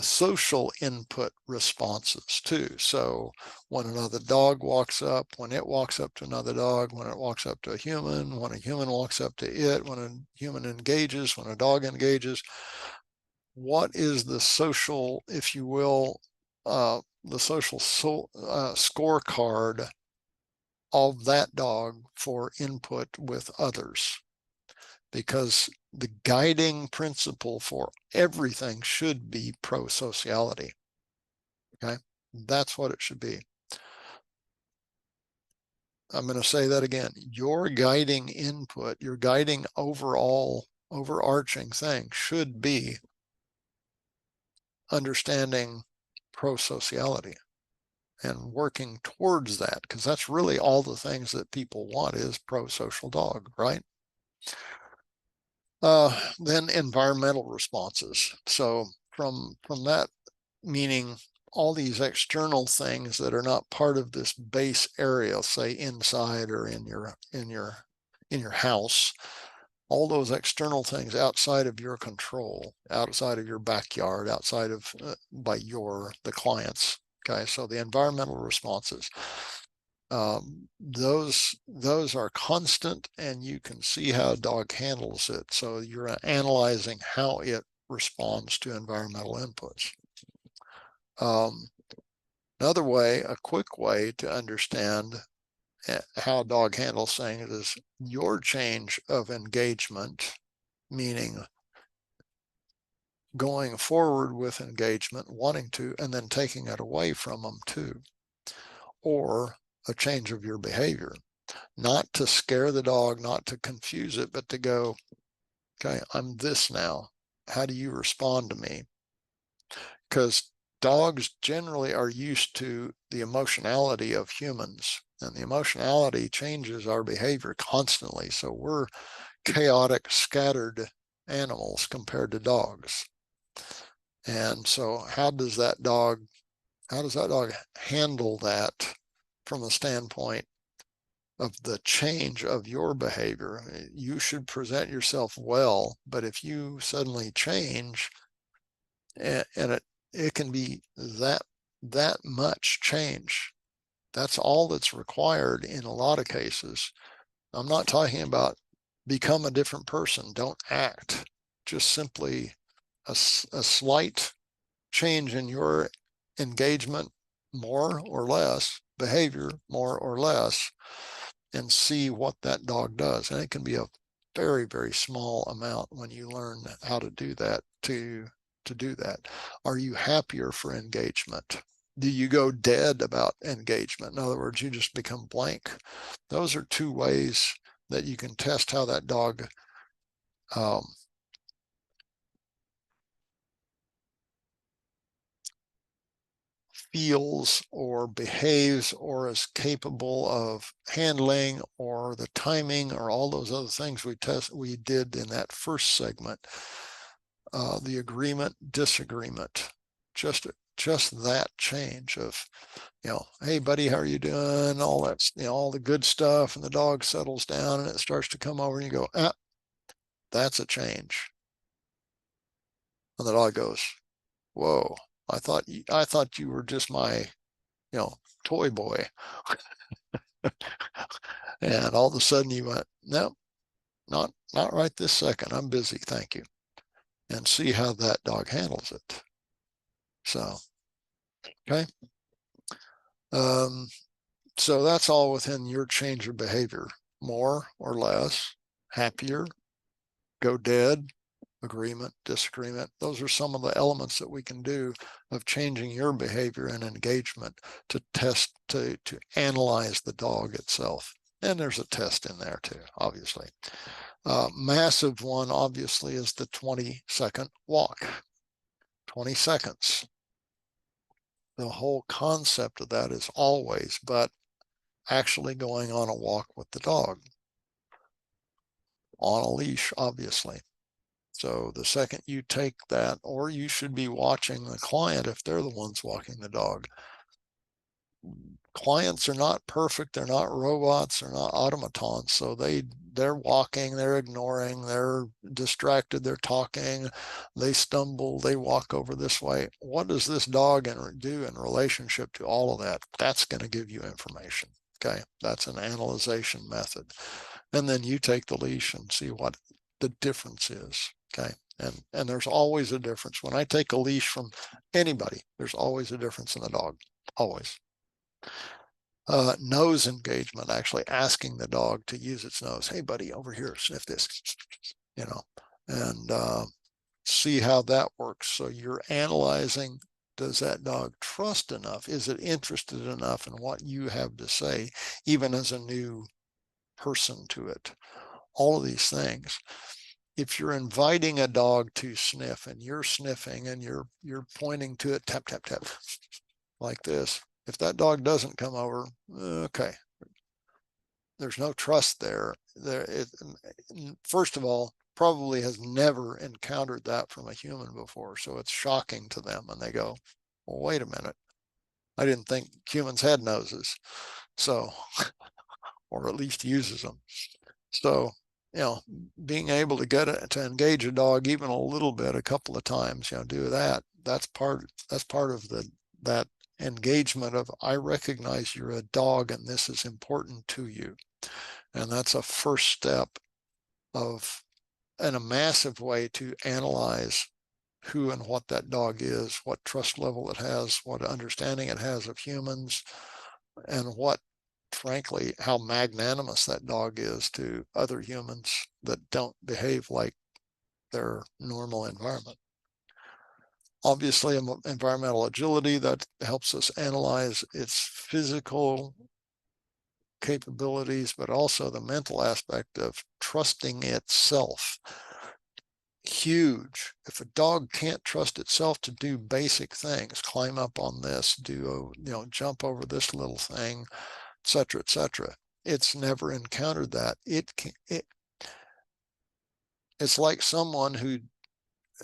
Social input responses too. So when another dog walks up, when it walks up to another dog, when it walks up to a human, when a human walks up to it, when a human engages, when a dog engages, what is the social, if you will, the social scorecard of that dog for input with others? Because the guiding principle for everything should be pro-sociality. Okay, that's what it should be. I'm going to say that again. Your guiding input, your guiding overarching thing should be understanding pro-sociality and working towards that, because that's really all the things that people want is pro-social dog, right? Then environmental responses. So from that, meaning all these external things that are not part of this base area, say inside or in your house, all those external things outside of your control, outside of your backyard, outside of by the clients. Okay, so the environmental responses. Those are constant, and you can see how a dog handles it. So you're analyzing how it responds to environmental inputs. Another way, a quick way to understand how a dog handles things is your change of engagement, meaning going forward with engagement, wanting to, and then taking it away from them too, or a change of your behavior, not to scare the dog, not to confuse it, but to go, okay, I'm this now. How do you respond to me? Because dogs generally are used to the emotionality of humans, and the emotionality changes our behavior constantly. So we're chaotic, scattered animals compared to dogs. And so how does that dog handle that from the standpoint of the change of your behavior? You should present yourself well, but if you suddenly change, and it can be that much change. That's all that's required in a lot of cases. I'm not talking about become a different person. Don't act. Just simply a slight change in your engagement, more or less, behavior, more or less, and see what that dog does. And it can be a very, very small amount when you learn how to do that, to do that. Are you happier for engagement? Do you go dead about engagement? In other words, you just become blank. Those are two ways that you can test how that dog feels or behaves or is capable of handling, or the timing, or all those other things we did in that first segment. The agreement, disagreement, just that change of, hey buddy, how are you doing? All that, all the good stuff, and the dog settles down and it starts to come over and you go, that's a change. And the dog goes, whoa, I thought you were just my, toy boy. And all of a sudden you went, no, not right this second. I'm busy, thank you. And see how that dog handles it. So, okay. So that's all within your change of behavior. More or less, happier, go dead, agreement, disagreement. Those are some of the elements that we can do of changing your behavior and engagement to test, to analyze the dog itself. And there's a test in there too, obviously. Massive one, obviously, is the 20-second walk. 20 seconds. The whole concept of that is always, but actually going on a walk with the dog. On a leash, obviously. So the second you take that, or you should be watching the client if they're the ones walking the dog. Clients are not perfect. They're not robots. They're not automatons. So they're walking, they're ignoring, they're distracted, they're talking, they stumble, they walk over this way. What does this dog do in relationship to all of that? That's going to give you information. Okay, that's an analyzation method. And then you take the leash and see what the difference is. Okay, and there's always a difference. When I take a leash from anybody, there's always a difference in the dog. Always. Nose engagement, actually asking the dog to use its nose. Hey, buddy, over here, sniff this, and see how that works. So you're analyzing, does that dog trust enough? Is it interested enough in what you have to say, even as a new person to it? All of these things. If you're inviting a dog to sniff and you're sniffing and you're pointing to it, tap, tap, tap, like this, if that dog doesn't come over, okay, there's no trust there. First of all, probably has never encountered that from a human before. So it's shocking to them. And they go, well, wait a minute. I didn't think humans had noses. So, or at least uses them. So, being able to get it to engage a dog even a little bit, a couple of times, do that. That's part of that engagement of, I recognize you're a dog and this is important to you. And that's a first step of, in a massive way, to analyze who and what that dog is, what trust level it has, what understanding it has of humans, and what, frankly, how magnanimous that dog is to other humans that don't behave like their normal environment. Obviously, environmental agility, that helps us analyze its physical capabilities, but also the mental aspect of trusting itself. Huge. If a dog can't trust itself to do basic things, climb up on this, jump over this little thing, etc., etc., it's never encountered that. It's like someone who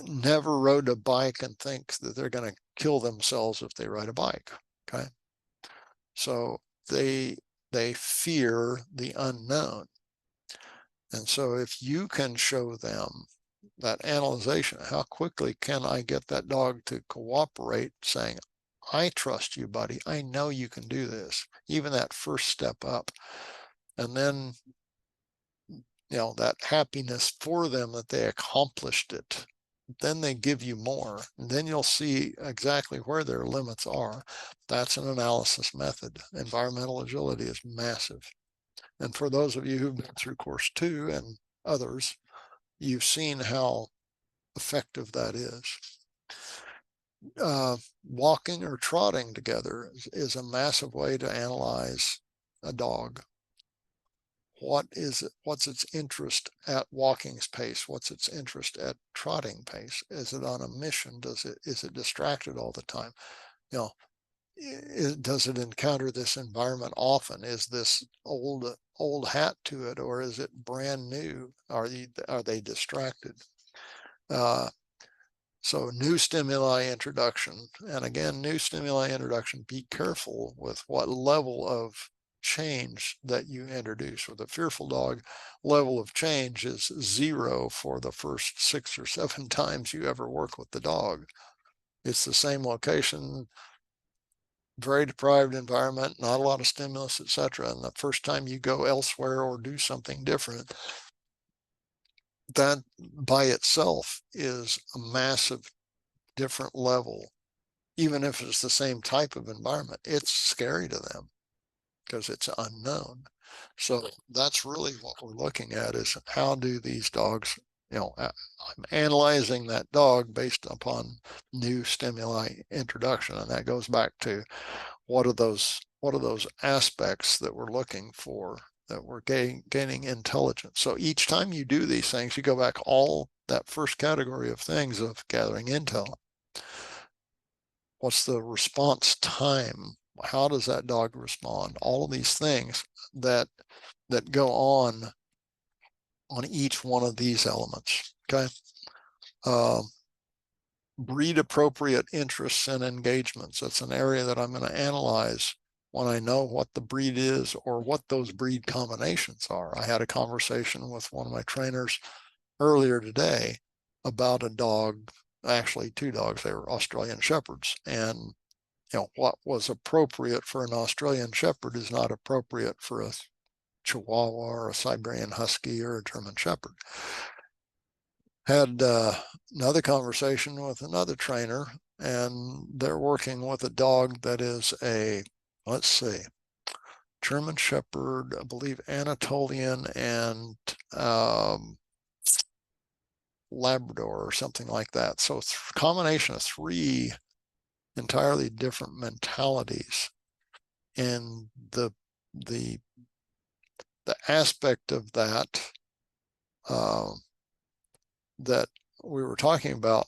never rode a bike and thinks that they're going to kill themselves if they ride a bike. Okay, so they fear the unknown, and so if you can show them that analyzation. How quickly can I get that dog to cooperate, saying, I trust you, buddy. I know you can do this. Even that first step up. And then, that happiness for them that they accomplished it. Then they give you more. And then you'll see exactly where their limits are. That's an analysis method. Environmental agility is massive. And for those of you who've been through course 2 and others, you've seen how effective that is. Walking or trotting together is a massive way to analyze a dog. What is it? What's its interest at walking pace? What's its interest at trotting pace? Is it on a mission? Is it distracted all the time? Does it encounter this environment often? Is this old hat to it, or is it brand new? Are they distracted? So new stimuli introduction, and again, new stimuli introduction, be careful with what level of change that you introduce. With a fearful dog, level of change is 0 for the first 6 or 7 times you ever work with the dog. It's the same location, very deprived environment, not a lot of stimulus, etc. And the first time you go elsewhere or do something different, that by itself is a massive different level. Even if it's the same type of environment, it's scary to them because it's unknown. So that's really what we're looking at, is how do these dogs, I'm analyzing that dog based upon new stimuli introduction. And that goes back to what are those aspects that we're looking for, that we're gaining intelligence. So each time you do these things, you go back all that first category of things of gathering intel. What's the response time? How does that dog respond? All of these things that go on each one of these elements. Okay. Breed appropriate interests and engagements. That's an area that I'm going to analyze when I know what the breed is or what those breed combinations are. I had a conversation with one of my trainers earlier today about a dog, actually 2 dogs. They were Australian Shepherds, and what was appropriate for an Australian Shepherd is not appropriate for a Chihuahua or a Siberian Husky or a German Shepherd. Had another conversation with another trainer, and they're working with a dog that is a, let's see, German Shepherd, I believe Anatolian, and Labrador or something like that. So it's a combination of 3 entirely different mentalities. And the aspect of that that we were talking about,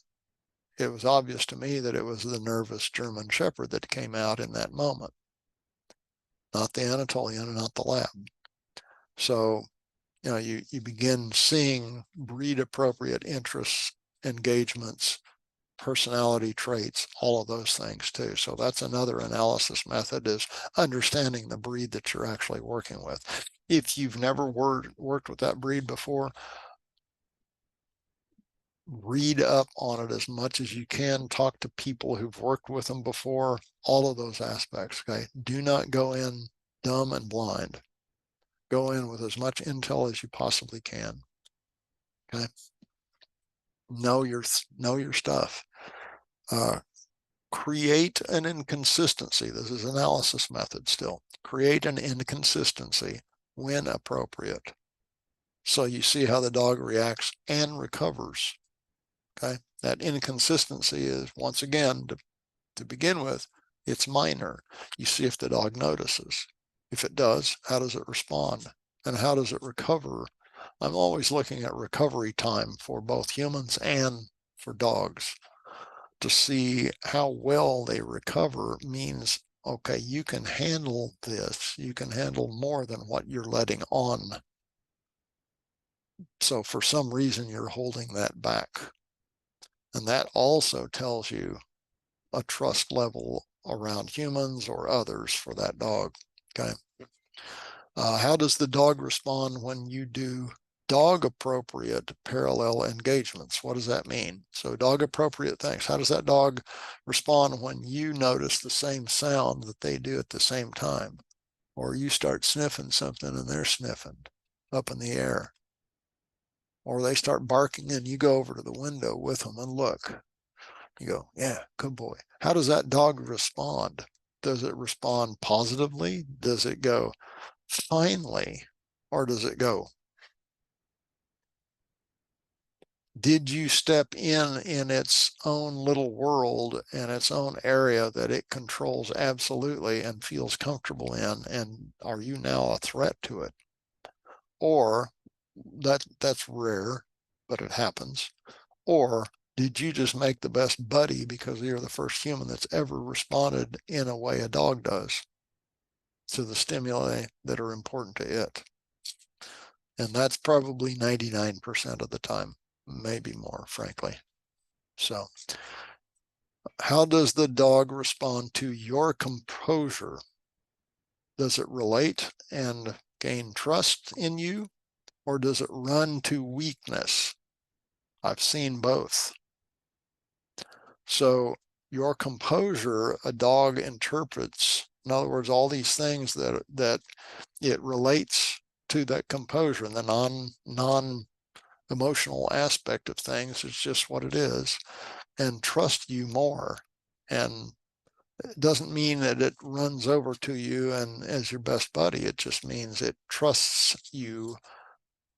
it was obvious to me that it was the nervous German Shepherd that came out in that moment, not the Anatolian and not the Lab. So, you begin seeing breed appropriate interests, engagements, personality traits, all of those things too. So that's another analysis method, is understanding the breed that you're actually working with. If you've never worked with that breed before, read up on it as much as you can, talk to people who've worked with them before, all of those aspects. Okay. Do not go in dumb and blind. Go in with as much intel as you possibly can. Okay. Know your stuff. Create an inconsistency. This is analysis method still. Create an inconsistency when appropriate. So you see how the dog reacts and recovers. Okay. That inconsistency is, once again, to begin with, it's minor. You see if the dog notices. If it does, how does it respond? And how does it recover? I'm always looking at recovery time for both humans and for dogs to see how well they recover. Means, okay, you can handle this. You can handle more than what you're letting on. So for some reason, you're holding that back. And that also tells you a trust level around humans or others for that dog. Okay. How does the dog respond when you do dog appropriate parallel engagements. What does that mean? So dog appropriate things. How does that dog respond when you notice the same sound that they do at the same time? Or you start sniffing something and they're sniffing up in the air. Or they start barking and you go over to the window with them and look. You go, yeah, good boy. How does that dog respond? Does it respond positively? Does it go finally? Or does it go, did you step in its own little world and its own area that it controls absolutely and feels comfortable in? And are you now a threat to it? Or that's rare, but it happens. Or did you just make the best buddy because you're the first human that's ever responded in a way a dog does to the stimuli that are important to it? And that's probably 99% of the time, maybe more, frankly. So how does the dog respond to your composure? Does it relate and gain trust in you, or does it run to weakness? I've seen both. So your composure, a dog interprets, in other words, all these things that it relates to that composure, and the non-emotional aspect of things is just what it is, and trust you more. And it doesn't mean that it runs over to you and as your best buddy. It just means it trusts you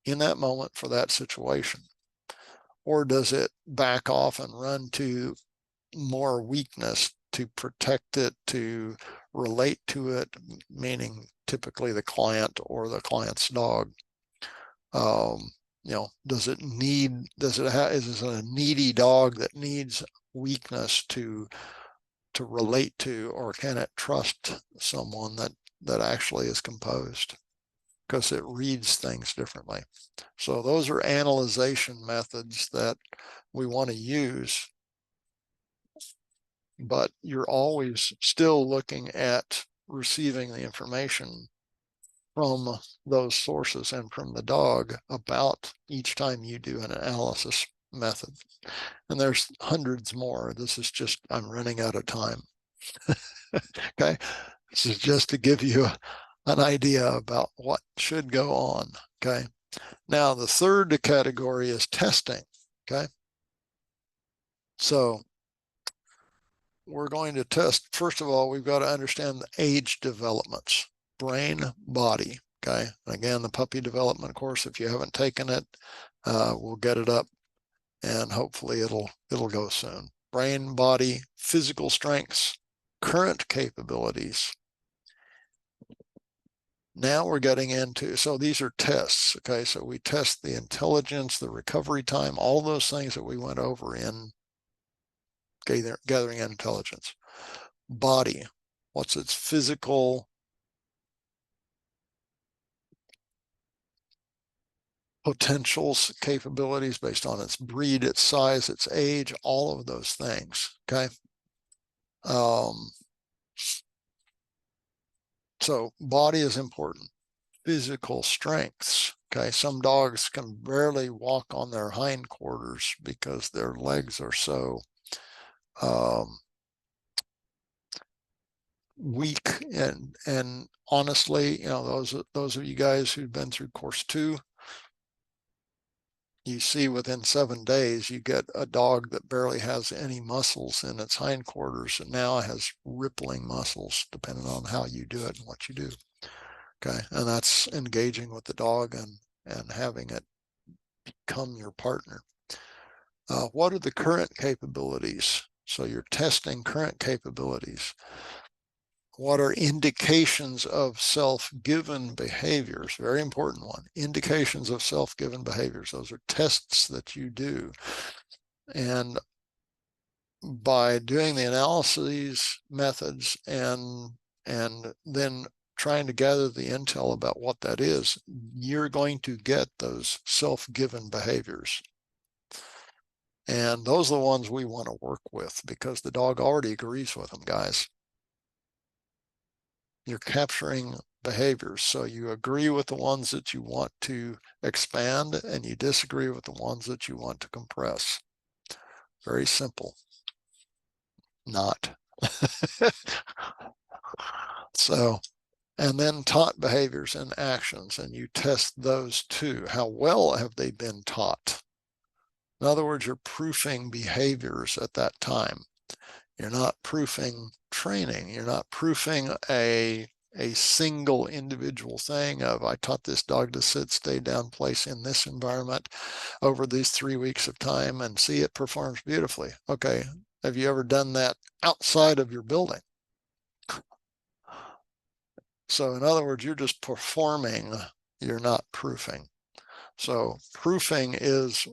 in that moment for that situation. Or does it back off and run to more weakness to protect it, to relate to it, meaning typically the client or the client's dog? Does it is it a needy dog that needs weakness to relate to, or can it trust someone that actually is composed? Because it reads things differently. So those are analyzation methods that we want to use, but you're always still looking at receiving the information from those sources and from the dog about each time you do an analysis method. And there's hundreds more. This is just, I'm running out of time. Okay. This is just to give you an idea about what should go on. Okay. Now, the third category is testing. Okay. So we're going to test, first of all, we've got to understand the age developments, brain, body. Okay. And again, the puppy development course, if you haven't taken it, we'll get it up and hopefully it'll go soon. Brain, body, physical strengths, current capabilities. Now we're getting into, so these are tests. Okay. So we test the intelligence, the recovery time, all those things that we went over in gathering intelligence. Body, what's its physical potentials, capabilities based on its breed, its size, its age, all of those things. Okay. So body is important. Physical strengths. Okay. Some dogs can barely walk on their hindquarters because their legs are so weak, and honestly, those of you guys who've been through course 2, you see within 7 days you get a dog that barely has any muscles in its hindquarters and now has rippling muscles, depending on how you do it and what you do. Okay. And that's engaging with the dog and having it become your partner. What are the current capabilities? So you're testing current capabilities. What are indications of self-given behaviors? Very important one. Indications of self-given behaviors. Those are tests that you do. And by doing the analyses methods and then trying to gather the intel about what that is, you're going to get those self-given behaviors. And those are the ones we want to work with because the dog already agrees with them, guys. You're capturing behaviors. So you agree with the ones that you want to expand, and you disagree with the ones that you want to compress. Very simple. Not. So, and then taught behaviors and actions, and you test those too. How well have they been taught? In other words, you're proofing behaviors at that time. You're not proofing training. You're not proofing a single individual thing of, I taught this dog to sit, stay down, place in this environment over these 3 weeks of time, and see, it performs beautifully. Okay, have you ever done that outside of your building? So in other words, you're just performing, you're not proofing. So proofing is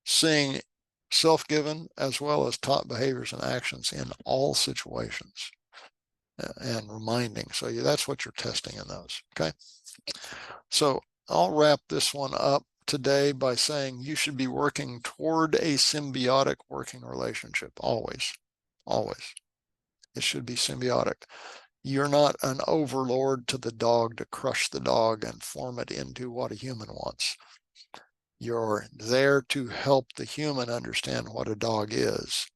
seeing self-given as well as taught behaviors and actions in all situations, and reminding. So that's what you're testing in those. Okay. So I'll wrap this one up today by saying you should be working toward a symbiotic working relationship. Always, always. It should be symbiotic. You're not an overlord to the dog to crush the dog and form it into what a human wants. You're there to help the human understand what a dog is,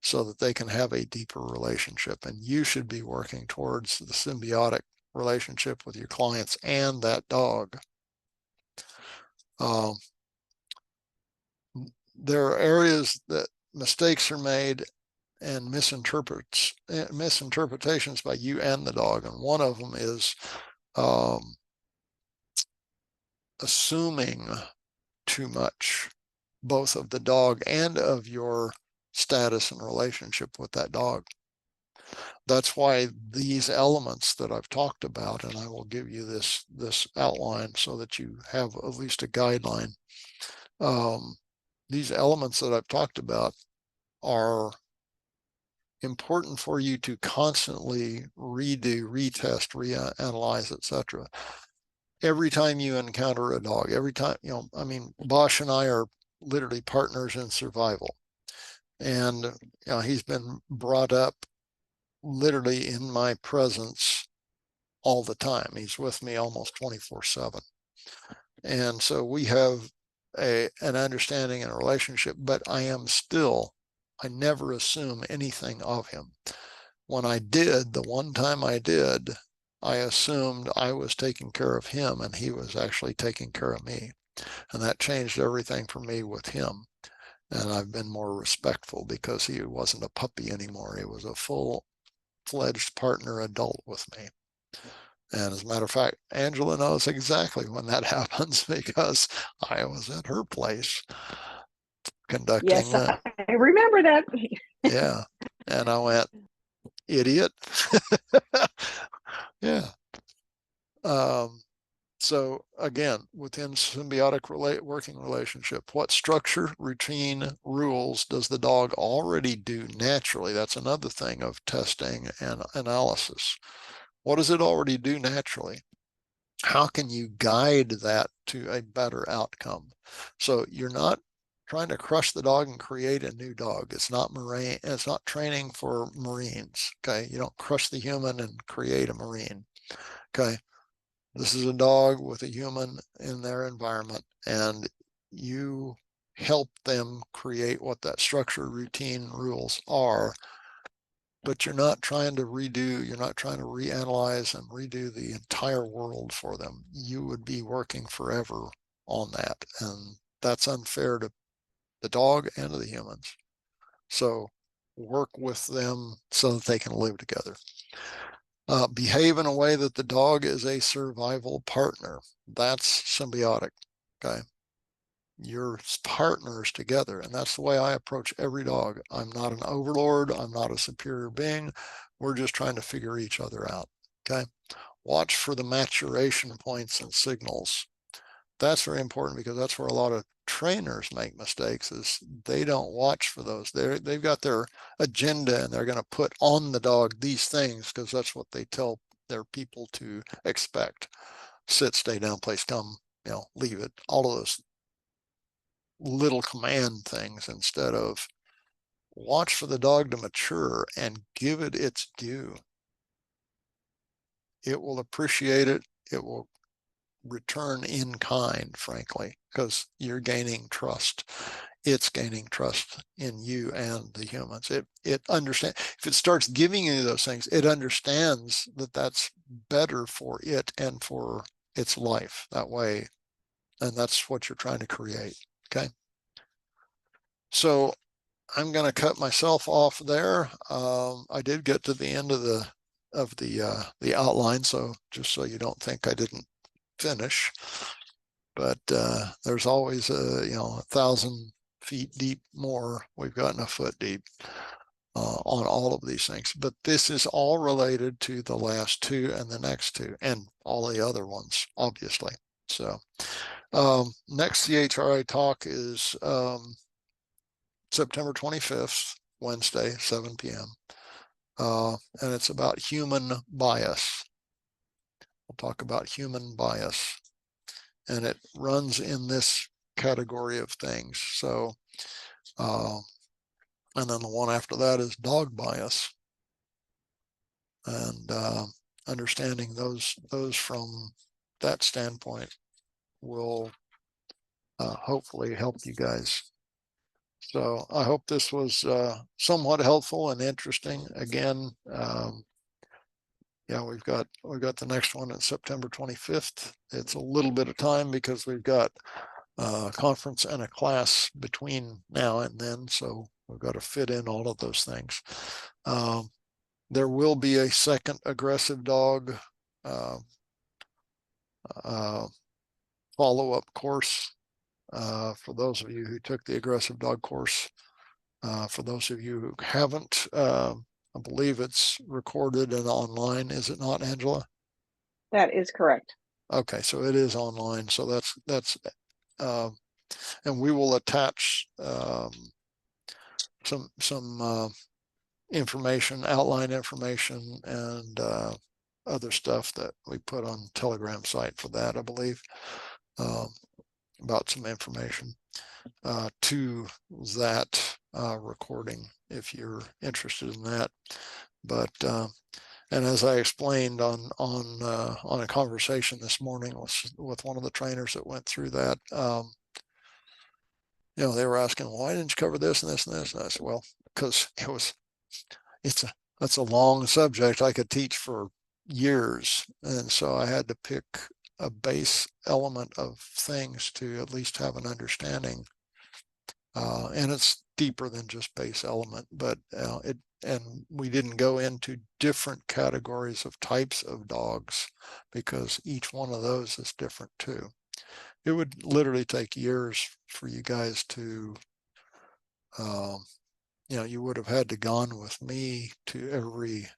so that they can have a deeper relationship. And you should be working towards the symbiotic relationship with your clients and that dog. There are areas that mistakes are made and misinterpretations by you and the dog. And one of them is assuming too much, both of the dog and of your status and relationship with that dog. That's why these elements that I've talked about, and I will give you this outline so that you have at least a guideline. These elements that I've talked about are important for you to constantly redo, retest, reanalyze, etc. Every time you encounter a dog, every time, I mean, Bosch and I are literally partners in survival. And he's been brought up literally in my presence all the time. He's with me almost 24/7. And so we have an understanding and a relationship, but I never assume anything of him. When I did, the one time I did, I assumed I was taking care of him and he was actually taking care of me. And that changed everything for me with him. And I've been more respectful because he wasn't a puppy anymore. He was a full-fledged partner adult with me. And as a matter of fact, Angela knows exactly when that happens because I was at her place conducting. Yes, I remember that. Yeah. And I went, idiot. Yeah. So again, within symbiotic working relationship, what structure, routine, rules does the dog already do naturally? That's another thing of testing and analysis. What does it already do naturally? How can you guide that to a better outcome? So you're not trying to crush the dog and create a new dog. It's not Marine. It's not training for Marines. Okay. You don't crush the human and create a Marine. Okay. This is a dog with a human in their environment, and you help them create what that structure, routine, rules are. But you're not trying to redo, you're not trying to reanalyze and redo the entire world for them. You would be working forever on that. And that's unfair to the dog and to the humans. So work with them so that they can live together. Behave in a way that the dog is a survival partner. That's symbiotic. Okay. You're partners together. And that's the way I approach every dog. I'm not an overlord. I'm not a superior being. We're just trying to figure each other out. Okay. Watch for the maturation points and signals. That's very important because that's where a lot of trainers make mistakes, is they don't watch for those. They've got their agenda and they're going to put on the dog these things because that's what they tell their people to expect. Sit, stay down, place, come, leave it. All of those little command things, instead of watch for the dog to mature and give it its due. it will appreciate it. It will return in kind, frankly, because you're gaining trust. It's gaining trust in you and the humans. It understands. If it starts giving you those things, it understands that that's better for it and for its life that way. And that's what you're trying to create. Okay. So I'm going to cut myself off there. I did get to the end of the outline, so just so you don't think I didn't finish. But there's always 1,000 feet deep more. We've gotten a foot deep on all of these things. But this is all related to the last two and the next two, and all the other ones, obviously. So next CHRA talk is September 25th, Wednesday, 7 p.m. And it's about human bias. We'll talk about human bias. And it runs in this category of things. So, and then the one after that is dog bias. And understanding those from that standpoint will hopefully help you guys. So I hope this was somewhat helpful and interesting. Again, yeah, we've got the next one on September 25th. It's a little bit of time because we've got a conference and a class between now and then, so we've got to fit in all of those things. There will be a second aggressive dog follow-up course for those of you who took the aggressive dog course. For those of you who haven't, I believe it's recorded and online. Is it not, Angela? That is correct. Okay, so it is online. So that's and we will attach some information, outline information, and other stuff that we put on Telegram site for that, I believe, about some information to that recording if you're interested in that. But and as I explained on a conversation this morning with one of the trainers that went through that, they were asking, well, why didn't you cover this and this and this? And I said, well, because that's a long subject. I could teach for years, and so I had to pick a base element of things to at least have an understanding. And it's deeper than just base element, but and we didn't go into different categories of types of dogs because each one of those is different too. It would literally take years for you guys to, you would have had to gone with me to every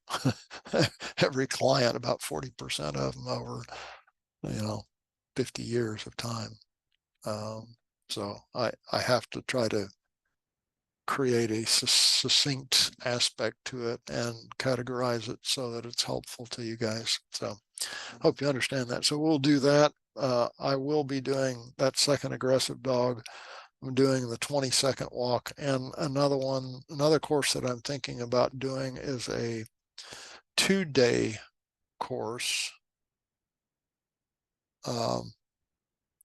client, about 40% of them over, 50 years of time. So I have to try to create a succinct aspect to it and categorize it so that it's helpful to you guys. So hope you understand that. So we'll do that. I will be doing that second aggressive dog. I'm doing the 20-second walk, and another course that I'm thinking about doing is a 2-day course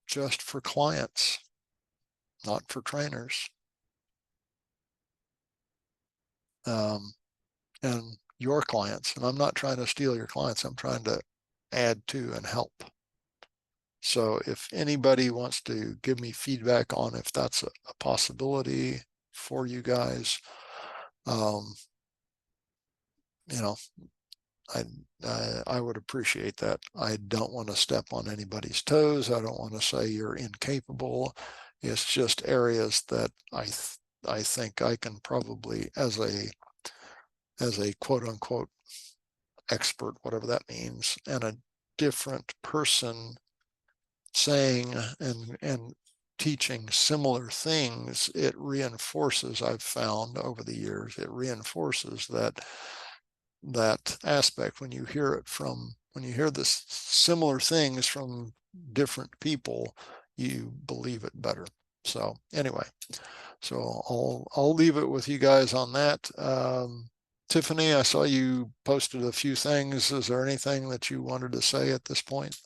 just for clients, not for trainers. And your clients. And I'm not trying to steal your clients. I'm trying to add to and help. So if anybody wants to give me feedback on if that's a possibility for you guys, I would appreciate that. I don't want to step on anybody's toes. I don't want to say you're incapable. It's just areas that I think I can probably, as a quote unquote expert, whatever that means, and a different person saying and teaching similar things, it reinforces, I've found over the years, it reinforces that aspect when you hear this similar things from different people, you believe it better. So anyway, so I'll leave it with you guys on that. Tiffany, I saw you posted a few things. Is there anything that you wanted to say at this point?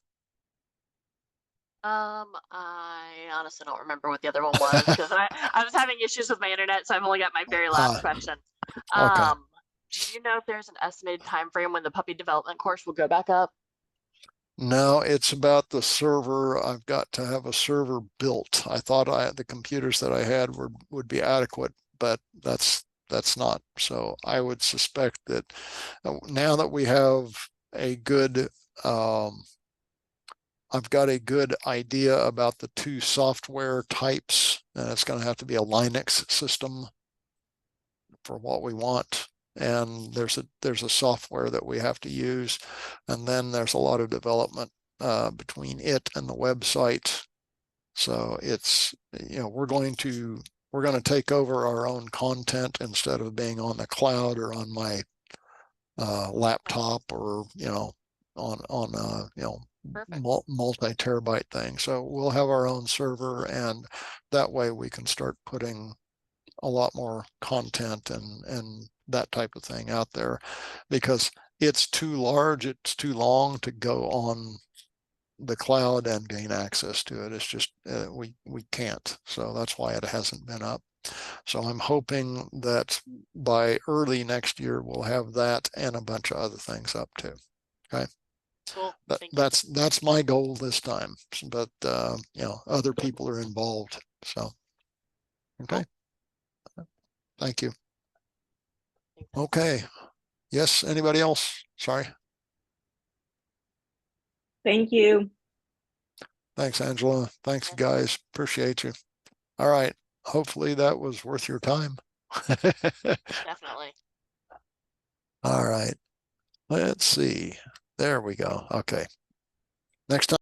I honestly don't remember what the other one was because I was having issues with my internet, so I've only got my very last Ah, question. okay. Do you know if there's an estimated time frame when the puppy development course will go back up? No, it's about the server. I've got to have a server built. I thought the computers that I had would be adequate, but that's not. So I would suspect that now that we have a good I've got a good idea about the two software types, and it's going to have to be a Linux system for what we want. And there's a software that we have to use, and then there's a lot of development between it and the website. So it's we're going to take over our own content instead of being on the cloud or on my Nice. laptop or on Perfect. multi-terabyte thing. So we'll have our own server, and that way we can start putting a lot more content and that type of thing out there, because it's too large, it's too long to go on the cloud and gain access to it. It's just we can't. So that's why it hasn't been up. So I'm hoping that by early next year we'll have that and a bunch of other things up too. Okay. Cool. That, Thank you. that's my goal this time. But other people are involved. So okay. Cool. Thank you. Thanks. Okay. Yes. Anybody else? Sorry. Thank you. Thanks, Angela. Thanks, Yeah, guys. Appreciate you. All right. Hopefully that was worth your time. definitely. All right. Let's see. There we go. Okay. Next time.